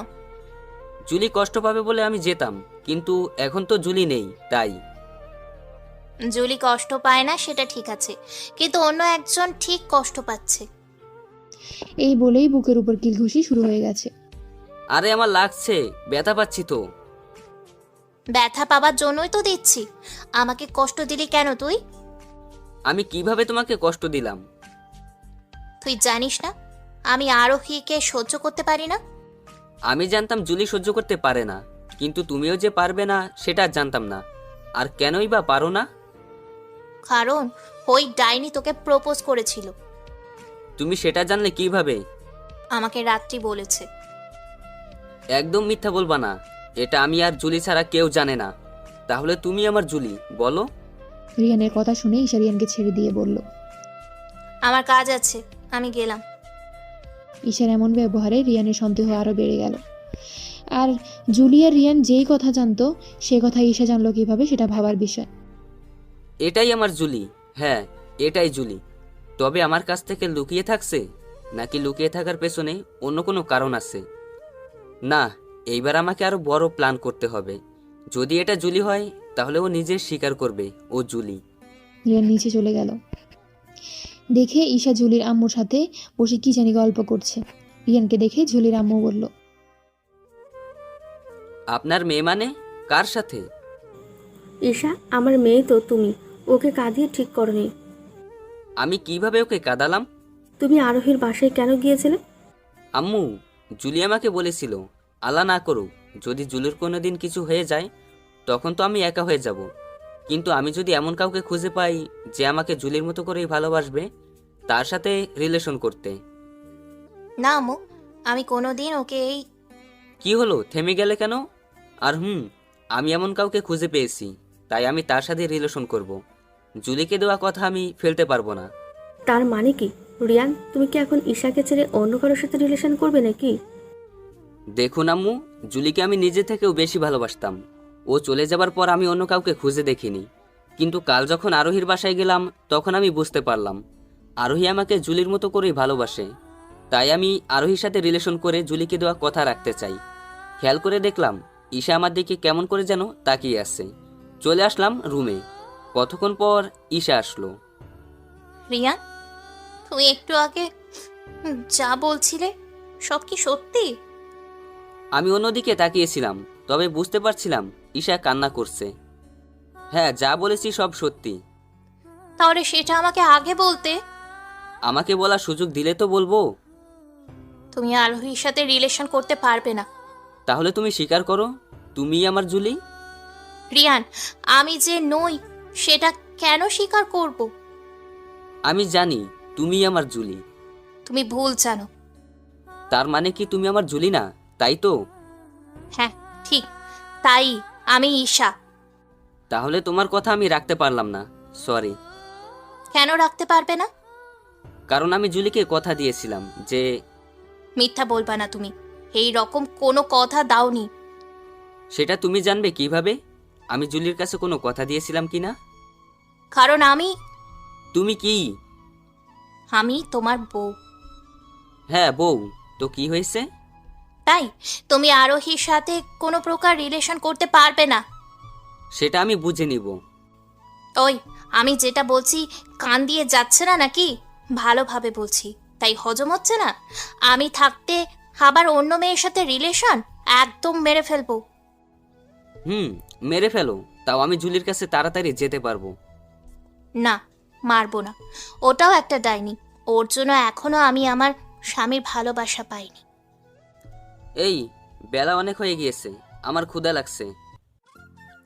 জুলি কষ্ট পাবে বলে আমি যেতাম, কিন্তু এখন তো জুলি নেই, তাই। জুলি কষ্ট পায় না সেটা ঠিক আছে, কিন্তু অন্য একজন ঠিক কষ্ট পাচ্ছে। এই বলেই বুকের উপর কিলঘুষি শুরু হয়ে গেছে। আরে আমার লাগছে, ব্যথা পাচ্ছি তো। ব্যথা পাবার জন্যই তো দিচ্ছি, আমাকে কষ্ট দিলি কেন তুই? আমি কিভাবে তোমাকে কষ্ট দিলাম? তুই জানিস না আমি আরোহীকে সহ্য করতে পারি না। আমি জানতাম জুলি সহ্য করতে পারে না, কিন্তু তুমিও যে পারবে না সেটা জানতাম না। আর কেনই বা পারো না? কারণ ওই ডাইনি তোকে প্রপোজ করেছিল। তুমি সেটা জানলে কিভাবে? আমাকে রাত্রি বলেছে। একদম মিথ্যা বলবা না, এটা আমি আর জুলি ছাড়া কেউ জানে না। তাহলে তুমি আমার জুলি, বলো। রিয়ানের কথা শুনে ঈশা রিয়ানকে ছেড়ে দিয়ে বলল, আমার কাজ আছে, আমি গেলাম। ঈশার এমন ব্যবহারে রিয়ানের সন্দেহ আরও বেড়ে গেল। আর জুলি আর রিয়ান যেই কথা জানতো সে কথা ঈশা জানলো কিভাবে সেটা ভাবার বিষয়। এটাই আমার জুলি, হ্যাঁ এটাই জুলি। তবে আমার কাছ থেকে লুকিয়ে থাকছে, নাকি লুকিয়ে থাকার পেছনে অন্য কোনো কারণ আছে? না, এইবার আমাকে আরো বড় প্ল্যান করতে হবে। যদি এটা জুলি হয় তাহলে ও নিজে স্বীকার করবে ও জুলি। রিয়ান নিচে চলে গেল। দেখে ঈশা জুলির আম্মুর সাথে বসে কি জানি গল্প করছে। রিয়ানকে দেখে জুলির আম্মু বলল, আপনার মেয়ে মানে? কার সাথে? ঈশা, আমার মেয়ে তো তুমি, ওকে কাঁদিয়ে ঠিক করনি। আমি কিভাবে ওকে কাঁদালাম? তুমি আরোহীর বাসায় কেন গিয়েছিলে? আম্মু, জুলি আমাকে বলেছিল আল্লাহ না করুক যদি জুলির কোনোদিন কিছু হয়ে যায় তখন তো আমি একা হয়ে যাব। কিন্তু আমি যদি এমন কাউকে খুঁজে পাই যে আমাকে জুলির মতো করেই ভালোবাসবে, তার সাথে রিলেশন করতে। না আম্মু, আমি কোনোদিন ওকে এই। কি হলো, থেমে গেলে কেন? আর আমি এমন কাউকে খুঁজে পেয়েছি, তাই আমি তার সাথে রিলেশন করব। জুলিকে দেওয়া কথা আমি ফেলতে পারবো না। তার মানে কি রিয়ান, তুমি কি এখন ঈশাকে ছেড়ে অন্য কারোর সাথে রিলেশন করবে নাকি? দেখুন আম্মু, জুলিকে আমি নিজে থেকেও বেশি ভালোবাসতাম। ও চলে যাবার পর আমি অন্য কাউকে খুঁজে দেখিনি, কিন্তু কাল যখন আরোহীর বাসায় গেলাম তখন আমি বুঝতে পারলাম আরোহী আমাকে জুলির মতো করেই ভালোবাসে। তাই আমি আরোহীর সাথে রিলেশন করে জুলিকে দেওয়া কথা রাখতে চাই। খেয়াল করে দেখলাম ঈশা আমার দিকে কেমন করে যেন তাকিয়ে আছে। চলে আসলাম রুমে। কতক্ষণ পর ঈশা আসলো। রিয়ান, তুই একটু আগে যা বলছিলে সব কি সত্যি? আমি অন্যদিকে তাকিয়েছিলাম, তবে বুঝতে পারছিলাম ঈশা কান্না করছে। হ্যাঁ, যা বলেছি সব সত্যি। তাহলে সেটা আমাকে আগে বলতে। আমাকে বলার সুযোগ দিলে তো বলবো। তুমি আরোহীর সাথে রিলেশন করতে পারবে না। তাহলে তুমি স্বীকার করো, তুমিই আমার জুলি। রিয়ান, আমি যে নই সেটা কেন স্বীকার করব? আমি জানি তুমিই আমার জুলি। তুমি ভুল জানো। তার মানে কি তুমি আমার জুলি না, তাই তো? হ্যাঁ ঠিক তাই, আমি ঈশা। তাহলে তোমার কথা আমি রাখতে পারলাম না, সরি। কেন রাখতে পারবে না? কারণ আমি জুলিকে কথা দিয়েছিলাম যে... মিথ্যা বলবা না তুমি, এই রকম কোনো কথা দাওনি। সেটা তুমি জানবে কিভাবে আমি জুলির কাছে কোনো কথা দিয়েছিলাম কিনা? কারণ তুমি কি? আমি তোমার বউ। হ্যাঁ বউ, তো কি হয়েছে? তাই তুমি আরোহীর সাথে কোনো প্রকার রিলেশন করতে পারবে না। সেটা আমি বুঝে নিব। ওই, আমি যেটা বলছি কান দিয়ে যাচ্ছে না নাকি? ভালোভাবে বলছি, তাই হজম হচ্ছে না? আমি থাকতে আবার অন্য মেয়ের সাথে রিলেশন একদম মেরে ফেলবো। মেরে ফেলো, তাও আমি জুলির কাছে তাড়াতাড়ি যেতে পারবো। না, মারবো না। ওটাও একটা ডাইনি, ওর জন্য এখনো আমি আমার স্বামীর ভালোবাসা পাইনি। এই, বেলা অনেক হয়ে গিয়েছে, আমার ক্ষুধা লাগছে।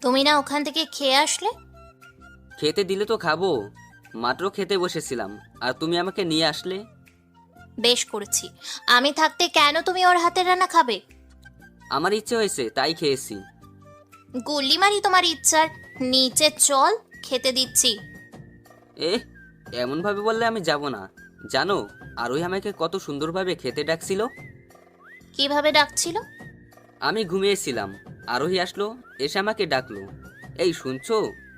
তুমি না ওখান থেকে খেয়ে আসলে? খেতে দিলে তো খাবো, মাত্র খেতে বসেছিলাম আর তুমি আমাকে নিয়ে আসলে। বেশ করেছি, আমি থাকতে কেন তুমি ওর হাতের রান্না খাবে? আমার ইচ্ছে হয়েছে তাই খেয়েছি। গুল্লি মারি তোমার ইচ্ছার, নিচে চল, খেতে দিচ্ছি। এমন ভাবে বললে আমি যাব না। জানো আরোহী আমাকে কত সুন্দরভাবে খেতে ডাকছিল। কিভাবে ডাকছিল? আমি ঘুমিয়েছিলাম, আরোহী আসলো, এসে আমাকে ডাকলো, এই শুনছো,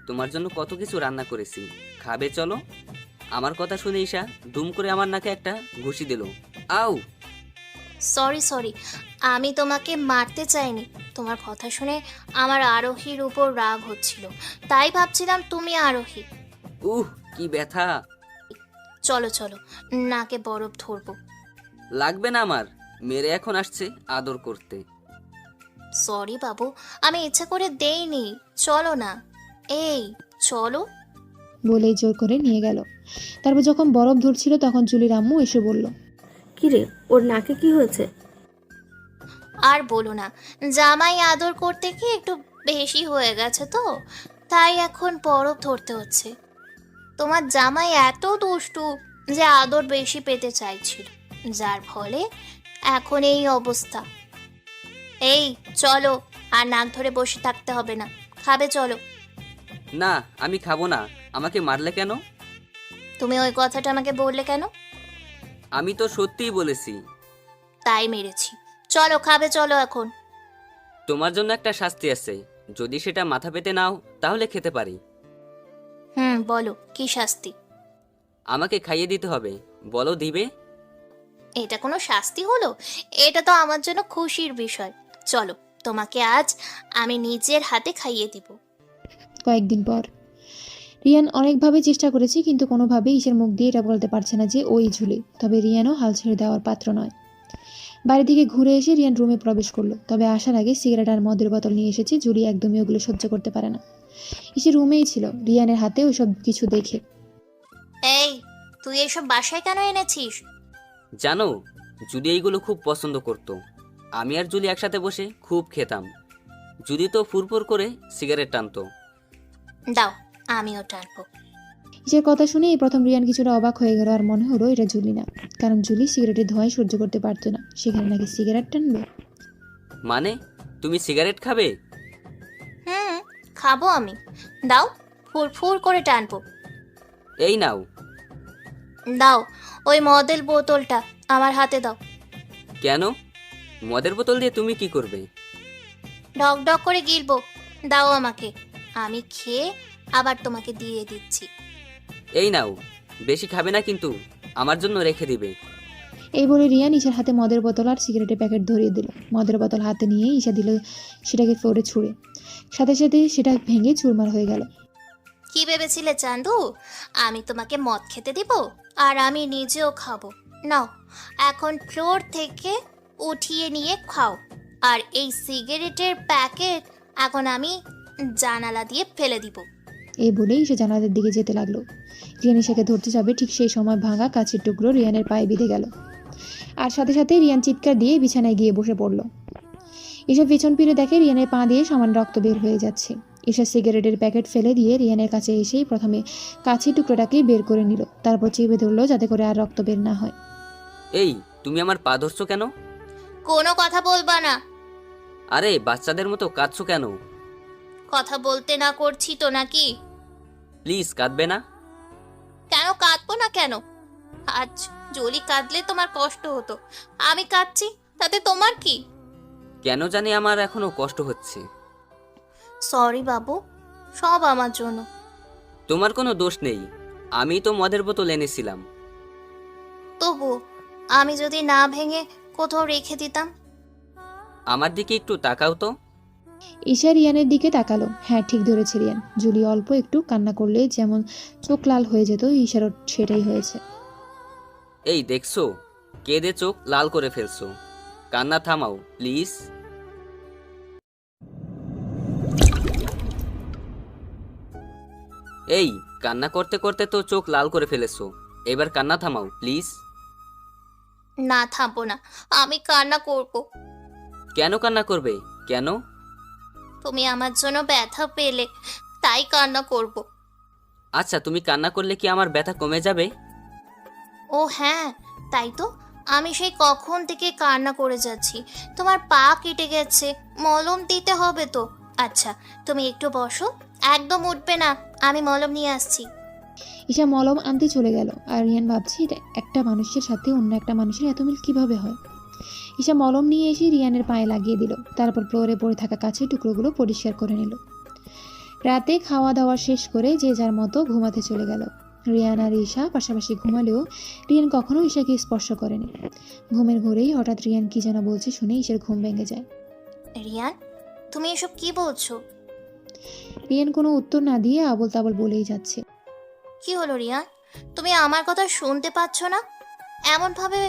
তোমার জন্য কত কিছু রান্না করেছি, খাবে চলো। আমার কথা শুনে ঈশা দুম করে আমার নাকে একটা ঘুষি দিল। আউ! সরি, আমি তোমাকে মারতে চাইনি। তোমার কথা শুনে আমার আরোহীর উপর রাগ হচ্ছিল, তাই ভাবছিলাম তুমি আরোহী। কি ব্যথা! চলো নাকে বরফ ধরবো। লাগবে না আমার, মেরে এখন আসছে আদর করতে। সরি বাবু, আমি ইচ্ছা করে দেইনি। চলো না, এই চলো। বলেই জোর করে নিয়ে গেল। তারপর যখন বরফ ধরছিল তখন জুলির আম্মু এসে বলল, কিরে, ওর নাকে কি হয়েছে? আর বলো না, জামাই আদর করতে গিয়ে একটু বেশি হয়ে গেছে তো, তাই এখন বরফ ধরতে হচ্ছে। তোমার জামাই এত দুষ্টু যে আদর বেশি পেতে চাইছিল, যার ফলে এখন এই অবস্থা। এই চলো, আর নাক ধরে বসে থাকতে হবে না, খাবে চলো। না, আমি খাবো না। আমাকে মারলে কেন? তুমি ওই কথাটা আমাকে বললে কেন? আমি তো সত্যিই বলেছি। তাই মেরেছি। চলো খাবে চলো এখন। তোমার জন্য একটা শাস্তি আছে, যদি সেটা মাথা পেতে নাও তাহলে খেতে পারি। বলো কি শাস্তি? আমাকে খাইয়ে দিতে হবে, বলো দিবে? এটা কোনো শাস্তি হলো? এটা তো আমার জন্য খুশির বিষয়। চলো, তোমাকে আজ আমি নিজের হাতে খাইয়ে দিব। কয়েকদিন পর রিয়ান অনেকভাবে চেষ্টা করেছে, কিন্তু কোনোভাবেই ঈশার মুখ দিয়ে এটা বলতে পারছে না যে ওই ঝুলি। তবে রিয়ানও হাল ছেড়ে দেওয়ার পাত্র নয়। বাড়ি থেকে ঘুরে এসে রিয়ান রুমে প্রবেশ করলো। তবে আসার আগে সিগারেট আর মদের বোতল নিয়ে এসেছে। জুলি একদমই ওগুলো সহ্য করতে পারে না। ঈশা রুমেই ছিল, রিয়ানের হাতে ওইসব কিছু দেখে। এই, তুই এসব বাসায় কেন এনেছিস? জানো, জুলি এইগুলো খুব পছন্দ করত। আমি আর জুলি একসাথে বসে খুব খেতাম। জুলি তো ফুরফুর করে সিগারেট টানতো। দাও, আমিও টানবো। ঈশার কথা শুনে এই প্রথম রিয়ান কিছুটা অবাক হয়ে গেল, আর মনে হলো এটা জুলি না, কারণ জুলি সিগারেটের ধোঁয়াই সহ্য করতে পারতো না, সেখানে নাকি সিগারেট টানবে। মানে তুমি সিগারেট খাবে? খাবো আমি। দাও, ফুরফুর করে টানবো। এই নাও। দাও, ওই মদের বোতলটা আমার হাতে দাও। কেন? মদের বোতল দিয়ে তুমি কি করবে? ঢক ঢক করে গিলবো। দাও আমাকে, আমি খেয়ে আবার তোমাকে দিয়ে দিচ্ছি। এই নাও, বেশি খাবে না কিন্তু, আমার জন্য রেখে দিবে। এই বলে রিয়ান ঈশার হাতে মদের বোতল আর সিগারেটের প্যাকেট ধরিয়ে দিল। মদের বোতল হাতে নিয়ে ঈশা দিল সেটাকে ফ্লোরে ছুঁড়ে, সাথে সাথে সেটা ভেঙে চুরমার হয়ে গেল। কি ভেবেছিলে চান্দু, আমি তোমাকে মদ খেতে দিব আর আমি নিজেও খাবো? নাও, এখন ফ্লোর থেকে উঠিয়ে নিয়ে খাও। আর এই সিগারেটের প্যাকেট এখন আমি জানালা দিয়ে ফেলে দিব। এই বলেই সে জানালার দিকে যেতে লাগলো। রিয়ান ঈশাকে ধরতে যাবে, ঠিক সেই সময় ভাঙা কাঁচের টুকরো রিয়ানের পায়ে বিঁধে গেল, আর সাথে সাথে রিয়ান চিৎকার দিয়ে বিছানায় গিয়ে বসে পড়ল। ঈশা পেছন ফিরে দেখে রিয়ানের পা দিয়ে সামান্য রক্ত বের হয়ে যাচ্ছে। ঈশা সিগারেটের প্যাকেট ফেলে দিয়ে রিয়ানের কাছে এসেই প্রথমে কাঁচের টুকরোটাকে বের করে নিল, তারপর চেপে ধরলো যাতে করে আর রক্ত বের না হয়। এই, তুমি আমার পা ধরছো কেন? কোনো কথা বলবা না। আরে বাচ্চাদের মতো কাঁদছো কেন? কথা বলতে না করছি তো নাকি? প্লিজ কাঁদবে না। কেন কাঁদবো না কেন? আজ জলি কাঁদলে তোমার কষ্ট হতো, আমি কাঁদছি তাতে তোমার কি? কেন জানি আমার এখনো কষ্ট হচ্ছে। সরি বাবু, সব আমার জন্য। তোমার কোনো দোষ নেই, আমি তো মদের বোতল এনেছিলাম। তবু আমি যদি না ভেঙে কোথাও রেখে দিতাম? আমার দিকে একটু তাকাও তো। ঈশা রিয়ানের দিকে তাকালো। হ্যাঁ, ঠিক ধরেছে রিয়ান। জুলি অল্প একটু কান্না করলে যেমন চোখ লাল হয়ে যেত, ঈশারও সেটাই হয়েছে। এই দেখছো, কেঁদে চোখ লাল করে ফেলছো। কান্না থামাও প্লিজ। এই, কান্না করতে করতে তো চোখ লাল করে ফেলেছো, এবার কান্না থামাও প্লিজ। না, থামবো না, আমি কান্না করব। কেন কান্না করবে? কেন? তুমি আমার জন্য ব্যথা পেলে, তাই কান্না করব। আচ্ছা, তুমি কান্না করলে কি আমার ব্যথা কমে যাবে? ও হ্যাঁ, তাই তো। আমি সেই কখন থেকে কান্না করে যাচ্ছি। তোমার পা কেটে গেছে, মলম দিতে হবে তো। আচ্ছা, তুমি একটু বসো, একদম উঠবে না, আমি মলম নিয়ে আসছি। ঈশা মলম আনতে চলে গেল, আর রিয়ান ভাবছে এটা একটা মানুষের সাথে অন্য একটা মানুষের এত মিল কিভাবে হয়। ঈশা মলম নিয়ে এসে রিয়ানের পায়ে লাগিয়ে দিল, তারপর ফ্লোরে পড়ে থাকা কাছের টুকরোগুলো পরিষ্কার করে নিল। রাতে খাওয়া দাওয়া শেষ করে যে যার মতো ঘুমাতে চলে গেল। রিয়ান আর ঈশা পাশাপাশি ঘুমালেও রিয়ান কখনো ঈশাকে স্পর্শ করেনি। ঘুমের ঘোরেই হঠাৎ রিয়ান কি যেন বলছে শুনে ঈশার ঘুম ভেঙে যায়। রিয়ান, তুমি এসব কি বলছো? রিয়ান কোনো উত্তর না দিয়ে আবল তাবল বলেই যাচ্ছে। কি হলো রিয়ান, তুমি আমার কথা শুনতে পাচ্ছ না? এমন ভাবে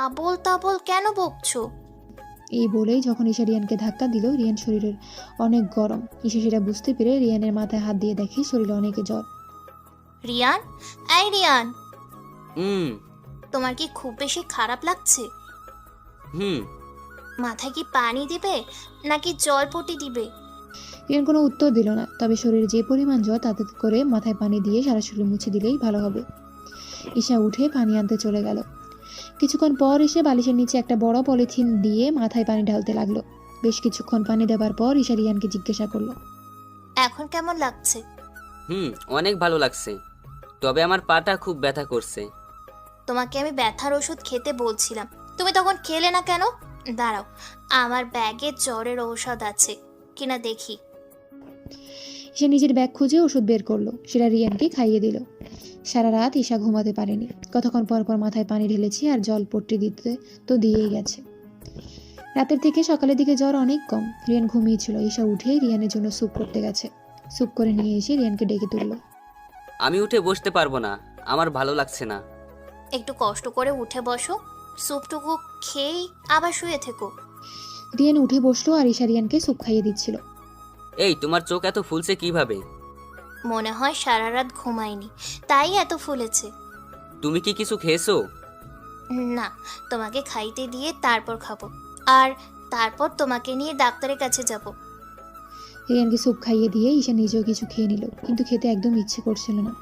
আবল তাবল কেন বকছো? এই বলেই যখন ঈশা রিয়ানকে ধাক্কা দিল, রিয়ান শরীরের অনেক গরম। ঈশা সেটা বুঝতে পেরে রিয়ানের মাথায় হাত দিয়ে দেখে শরীরে অনেক জ্বর। রিয়ান, এই রিয়ান, হুম। তোমার কি খুব বেশি খারাপ লাগছে? হুম। মাথায় কি পানি দিবে নাকি জলপটি দিবে? রিয়ান কোনো উত্তর দিল না, তবে শরীরে যে পরিমাণ জ্বর তাতে করে মাথায় পানি দিয়ে সারা শরীর মুছে দিলেই ভালো হবে। ঈশা উঠে পানি আনতে চলে গেল। কিছুক্ষণ পর এসে বালিশের নিচে একটা বড় পলিথিন দিয়ে মাথায় পানি ঢালতে লাগলো। বেশ কিছুক্ষণ পানি দেবার পর ঈশা রিয়ানকে জিজ্ঞাসা করলো, এখন কেমন লাগছে? অনেক ভালো লাগছে, তবে আমার পাটা খুব ব্যথা করছে। তোমাকে আমি ব্যথার ওষুধ খেতে বলছিলাম, তুমি তখন খেলে না কেন? দাঁড়াও, আমার ব্যাগে জ্বরের ঔষধ আছে কিনা দেখি। ঈশা নিজের ব্যাগ খুঁজে ওষুধ বের করলো, সেটা রিয়ানকে খাইয়ে দিল। সারা রাত ঈশা ঘুমাতে পারেনি। কতক্ষণ পর পর মাথায় পানি ঢেলেছি, আর জল পট্টি দিতে তো দিয়েই গেছে। রাতের থেকে সকালের দিকে জ্বর অনেক কম। রিয়ান ঘুমিয়েছিল। ঈশা উঠে রিয়ানের জন্য স্যুপ করতে গেছে। স্যুপ করে নিয়ে এসে রিয়ানকে ডেকে তুললো। আমি উঠে বসতে পারবো না, আমার ভালো লাগছে না। একটু কষ্ট করে উঠে বসো, স্যুপটুকু খেয়েই আবার শুয়ে থেকো। রিয়ান উঠে বসলো, আর ঈশা রিয়ানকে স্যুপ খাইয়ে দিচ্ছিল। এই, তোমার চোখ এত ফুলছে কিভাবে? মনে হয় সারা রাত ঘুমাইনি, তাই এত ফুলেছে। তুমি কি কিছু খেয়েছো? না, তোমাকে খাইতে দিয়ে তারপর খাবো, আর তারপর তোমাকে নিয়ে ডাক্তারের কাছে যাব। রিয়ানকে স্যুপ খাইয়ে দিয়ে ঈশা নিজেও কিছু খেয়ে নিল, কিন্তু খেতে একদম ইচ্ছে করছিল না।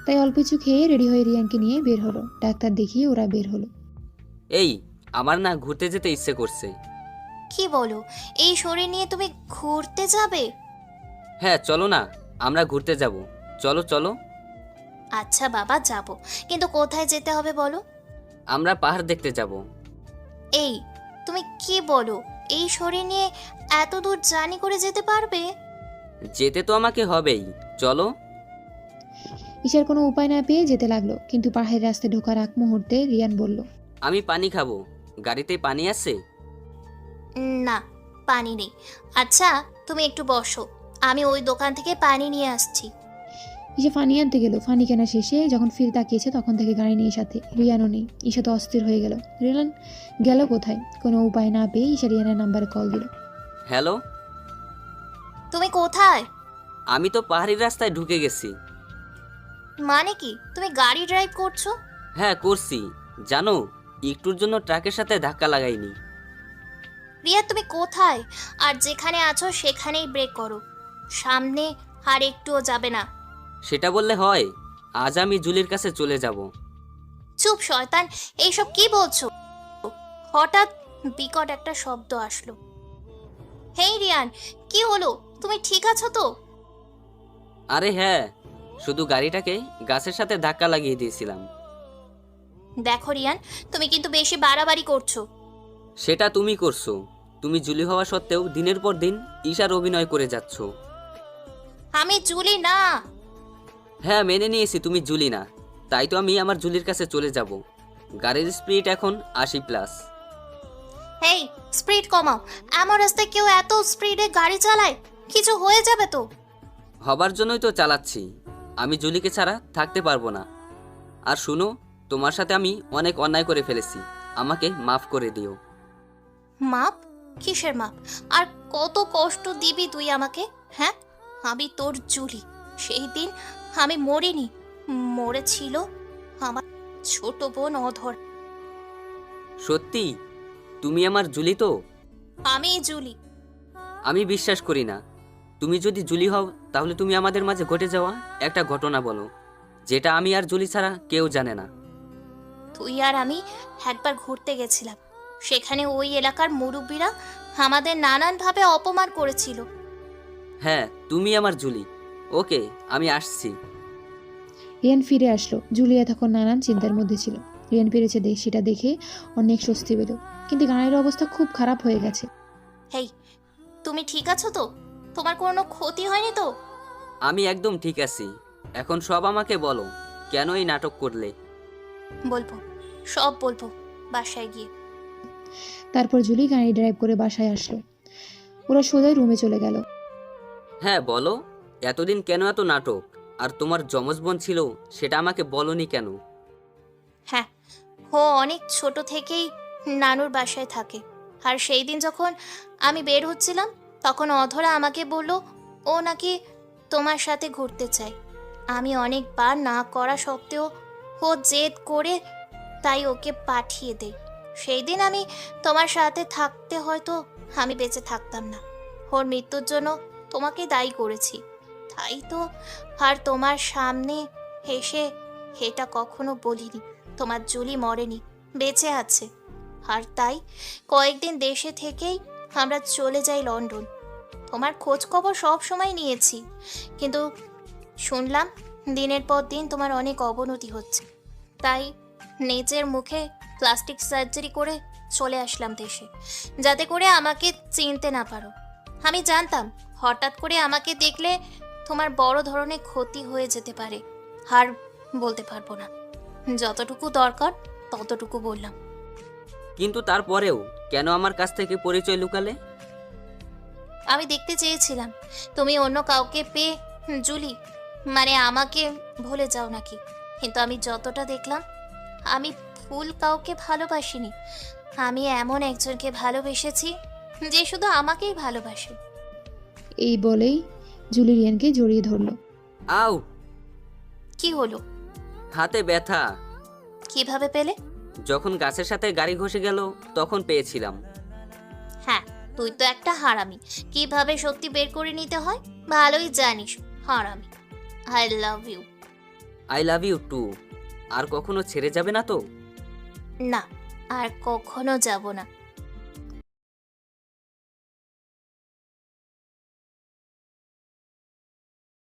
তাই অল্প কিছু খেয়ে রেডি হয়ে রিয়ানকে নিয়ে বের হলো। ডাক্তার দেখিয়ে ওরা বের হলো। এই, আমার না ঘুরতে যেতে ইচ্ছে করছে। কি বলো, এই শরীর নিয়ে তুমি ঘুরতে যাবে? হ্যাঁ চলো না, আমরা ঘুরতে যাব। চলো চলো। আচ্ছা বাবা, যাব, কিন্তু কোথায় যেতে হবে বলো? আমরা পাহাড় দেখতে যাব। এই, তুমি কি বলো, এই শরীর নিয়ে এত দূর জার্নি করে যেতে পারবে? যেতে তো আমাকে হবেই, চলো। ঈশার কোনো উপায় না পেয়ে যেতে লাগলো, কিন্তু পাহাড়ের রাস্তায় ঢোকার আগ মুহূর্তে রিয়ান বলল, আমি পানি খাবো, গাড়িতে পানি আছে? না, পানি নেই। আচ্ছা, তুমি একটু বসো, আমি ওই দোকান থেকে পানি নিয়ে আসছি। ঈশা ফানি আনতে গেল। ফানি কেনা শেষে যখন ফিরে তাকিয়েছে তখন থেকে গাড়ি নেই সাথে, রিয়ানও নেই। ঈশা তো অস্থির হয়ে গেল। রিয়ান গেল কোথায়? কোনো উপায় না পেয়ে ঈশা রিয়ানের নাম্বারে কল দিল। হ্যালো, তুমি কোথায়? আমি তো পাহাড়ি রাস্তায় ঢুকে গেছি। মানে কি তুমি গাড়ি ড্রাইভ করছো? হ্যাঁ করছি, জানো একটুর জন্য ট্রাকের সাথে ধাক্কা লাগাইনি। রিয়া তুমি কোথায়? আর যেখানে আছো সেখানেই ব্রেক করো, সামনে আর একটুও যাবে না। সেটা বললে হয়? আজ আমি জুলির কাছে চলে যাব। চুপ শয়তান, এইসব কি বলছো? হঠাৎ বিকট একটা শব্দ আসলো। হেই রিয়ান, কি হলো? তুমি ঠিক আছো তো? আরে হ্যাঁ, শুধু গাড়িটাকে গাছের সাথে ধাক্কা লাগিয়ে দিয়েছিলাম। দেখো রিয়ান, তুমি কিন্তু বেশি বাড়াবাড়ি করছো। সেটা তুমি করছো। তুমি জুলি হওয়া সত্ত্বেও দিনের পর দিন ঈশার অভিনয় করে যাচ্ছ। আমি জুলি না। হ্যাঁ মেনে নিয়েছি তুমি জুলি না, তাই তো আমি আমার জুলির কাছে চলে যাব। গাড়ির স্পিড এখন 80+। হেই, স্পিড কমাও। এমন রাস্তায় কেউ এত স্পিডে গাড়ি চালায়? কিছু হয়ে যাবে তো। হবার জন্যই তো চালাচ্ছি। আমি জুলিকে ছাড়া থাকতে পারবো না। আর শুনো, তোমার সাথে আমি অনেক অন্যায় করে ফেলেছি, আমাকে মাফ করে দিও। মাপ? কিসের মাপ? আর কত কষ্ট দিবি তুই আমাকে? হ্যাঁ, আমি তোর জুলি। সেই দিন আমি মরিনি, মরেছিল আমার ছোট বোন অধর। সত্যি তুমি আমার জুলি তো? আমি জুলি। আমি বিশ্বাস করি না। তুমি যদি জুলি হও তাহলে তুমি আমাদের মাঝে ঘটে যাওয়া একটা ঘটনা বলো, যেটা আমি আর জুলি ছাড়া কেউ জানে না। তুই আর আমি একবার ঘুরতে গেছিলাম, সেখানে ওই এলাকার মুরব্বীরা আমাদের নানানভাবে অপমান করেছিল। হ্যাঁ তুমি আমার জুলি। ওকে, আমি আসছি। রিয়ান ফিরে আসলো। জুলিয়া তখন নানান চিন্তার মধ্যে ছিল। রিয়ান ফিরেছে সেটা দেখে অনেক স্বস্তি পেল, কিন্তু গাড়ির অবস্থা খুব খারাপ হয়ে গেছে। হেই, তুমি ঠিক আছো তো? তোমার কোনো ক্ষতি হয়নি তো? আমি একদম ঠিক আছি। এখন সব আমাকে বলো, কেন এই নাটক করলে? বলবো, সব বলবো বাসায় গিয়ে। তারপর জুলি গাড়ি ড্রাইভ করে বাসায় আসলো। ওরা সোজা রুমে চলে গেল। হ্যাঁ বলো, এতদিন কেন এত নাটক? আর তোমার যমজ বোন ছিল, সেটা আমাকে বলনি কেন? হ্যাঁ, ও অনেক ছোট থেকেই নানুর বাসায় থাকে। আর সেই দিন যখন আমি বের হচ্ছিলাম তখন অধরা আমাকে বলল ও নাকি তোমার সাথে ঘুরতে চায়। আমি অনেকবার না করা সত্ত্বেও ও জেদ করে তাই ওকে পাঠিয়ে দেই। সেই দিন আমি তোমার সাথে থাকতে হয়তো আমি বেঁচে থাকতাম না। ওর মৃত্যুর জন্য তোমাকে দায়ী করেছি, তাই তো। আর তোমার সামনে এসে এটা কখনো বলিনি তোমার জুলি মরেনি, বেঁচে আছে। আর তাই কয়েকদিন দেশে থেকেই আমরা চলে যাই লন্ডন। তোমার খোঁজ খবর সব সময় নিয়েছি, কিন্তু শুনলাম দিনের পর দিন তোমার অনেক অবনতি হচ্ছে। তাই নিজের মুখে প্লাস্টিক সার্জারি করে চলে আসলাম দেশে, যাতে করে আমাকে চিনতে না পারো। আমি জানতাম হঠাৎ করে আমাকে দেখলে তোমার বড় ধরনের ক্ষতি হয়ে যেতে পারে, আর বলতে পারবো না। যতটুকু দরকার ততটুকু বললাম। কিন্তু তারপরেও কেন আমার কাছ থেকে পরিচয় লুকালে? আমি দেখতে চেয়েছিলাম তুমি অন্য কাউকে পেয়ে জুলি মানে আমাকে ভুলে যাও নাকি, কিন্তু আমি যতটা দেখলাম আমি ভুল কাউকে ভালোবাসিনি। আমি এমন একজনকে ভালোবেসেছি যে শুধু আমাকেই ভালোবাসে। এই বলেই জুলি রিয়ানকে জড়িয়ে ধরলো। আউ! কি হলো? হাতে ব্যথা। কিভাবে পেলে? যখন গাছের সাথে গাড়ি ঘষে গেল তখন পেয়েছিলাম। হ্যাঁ, তুই তো একটা হারামি। কিভাবে শক্তি বের করে নিতে হয় ভালোই জানিস, হারামি। I love you. I love you too. আর কখনো ছেড়ে যাবে না তো? না, আর কখনো যাব না।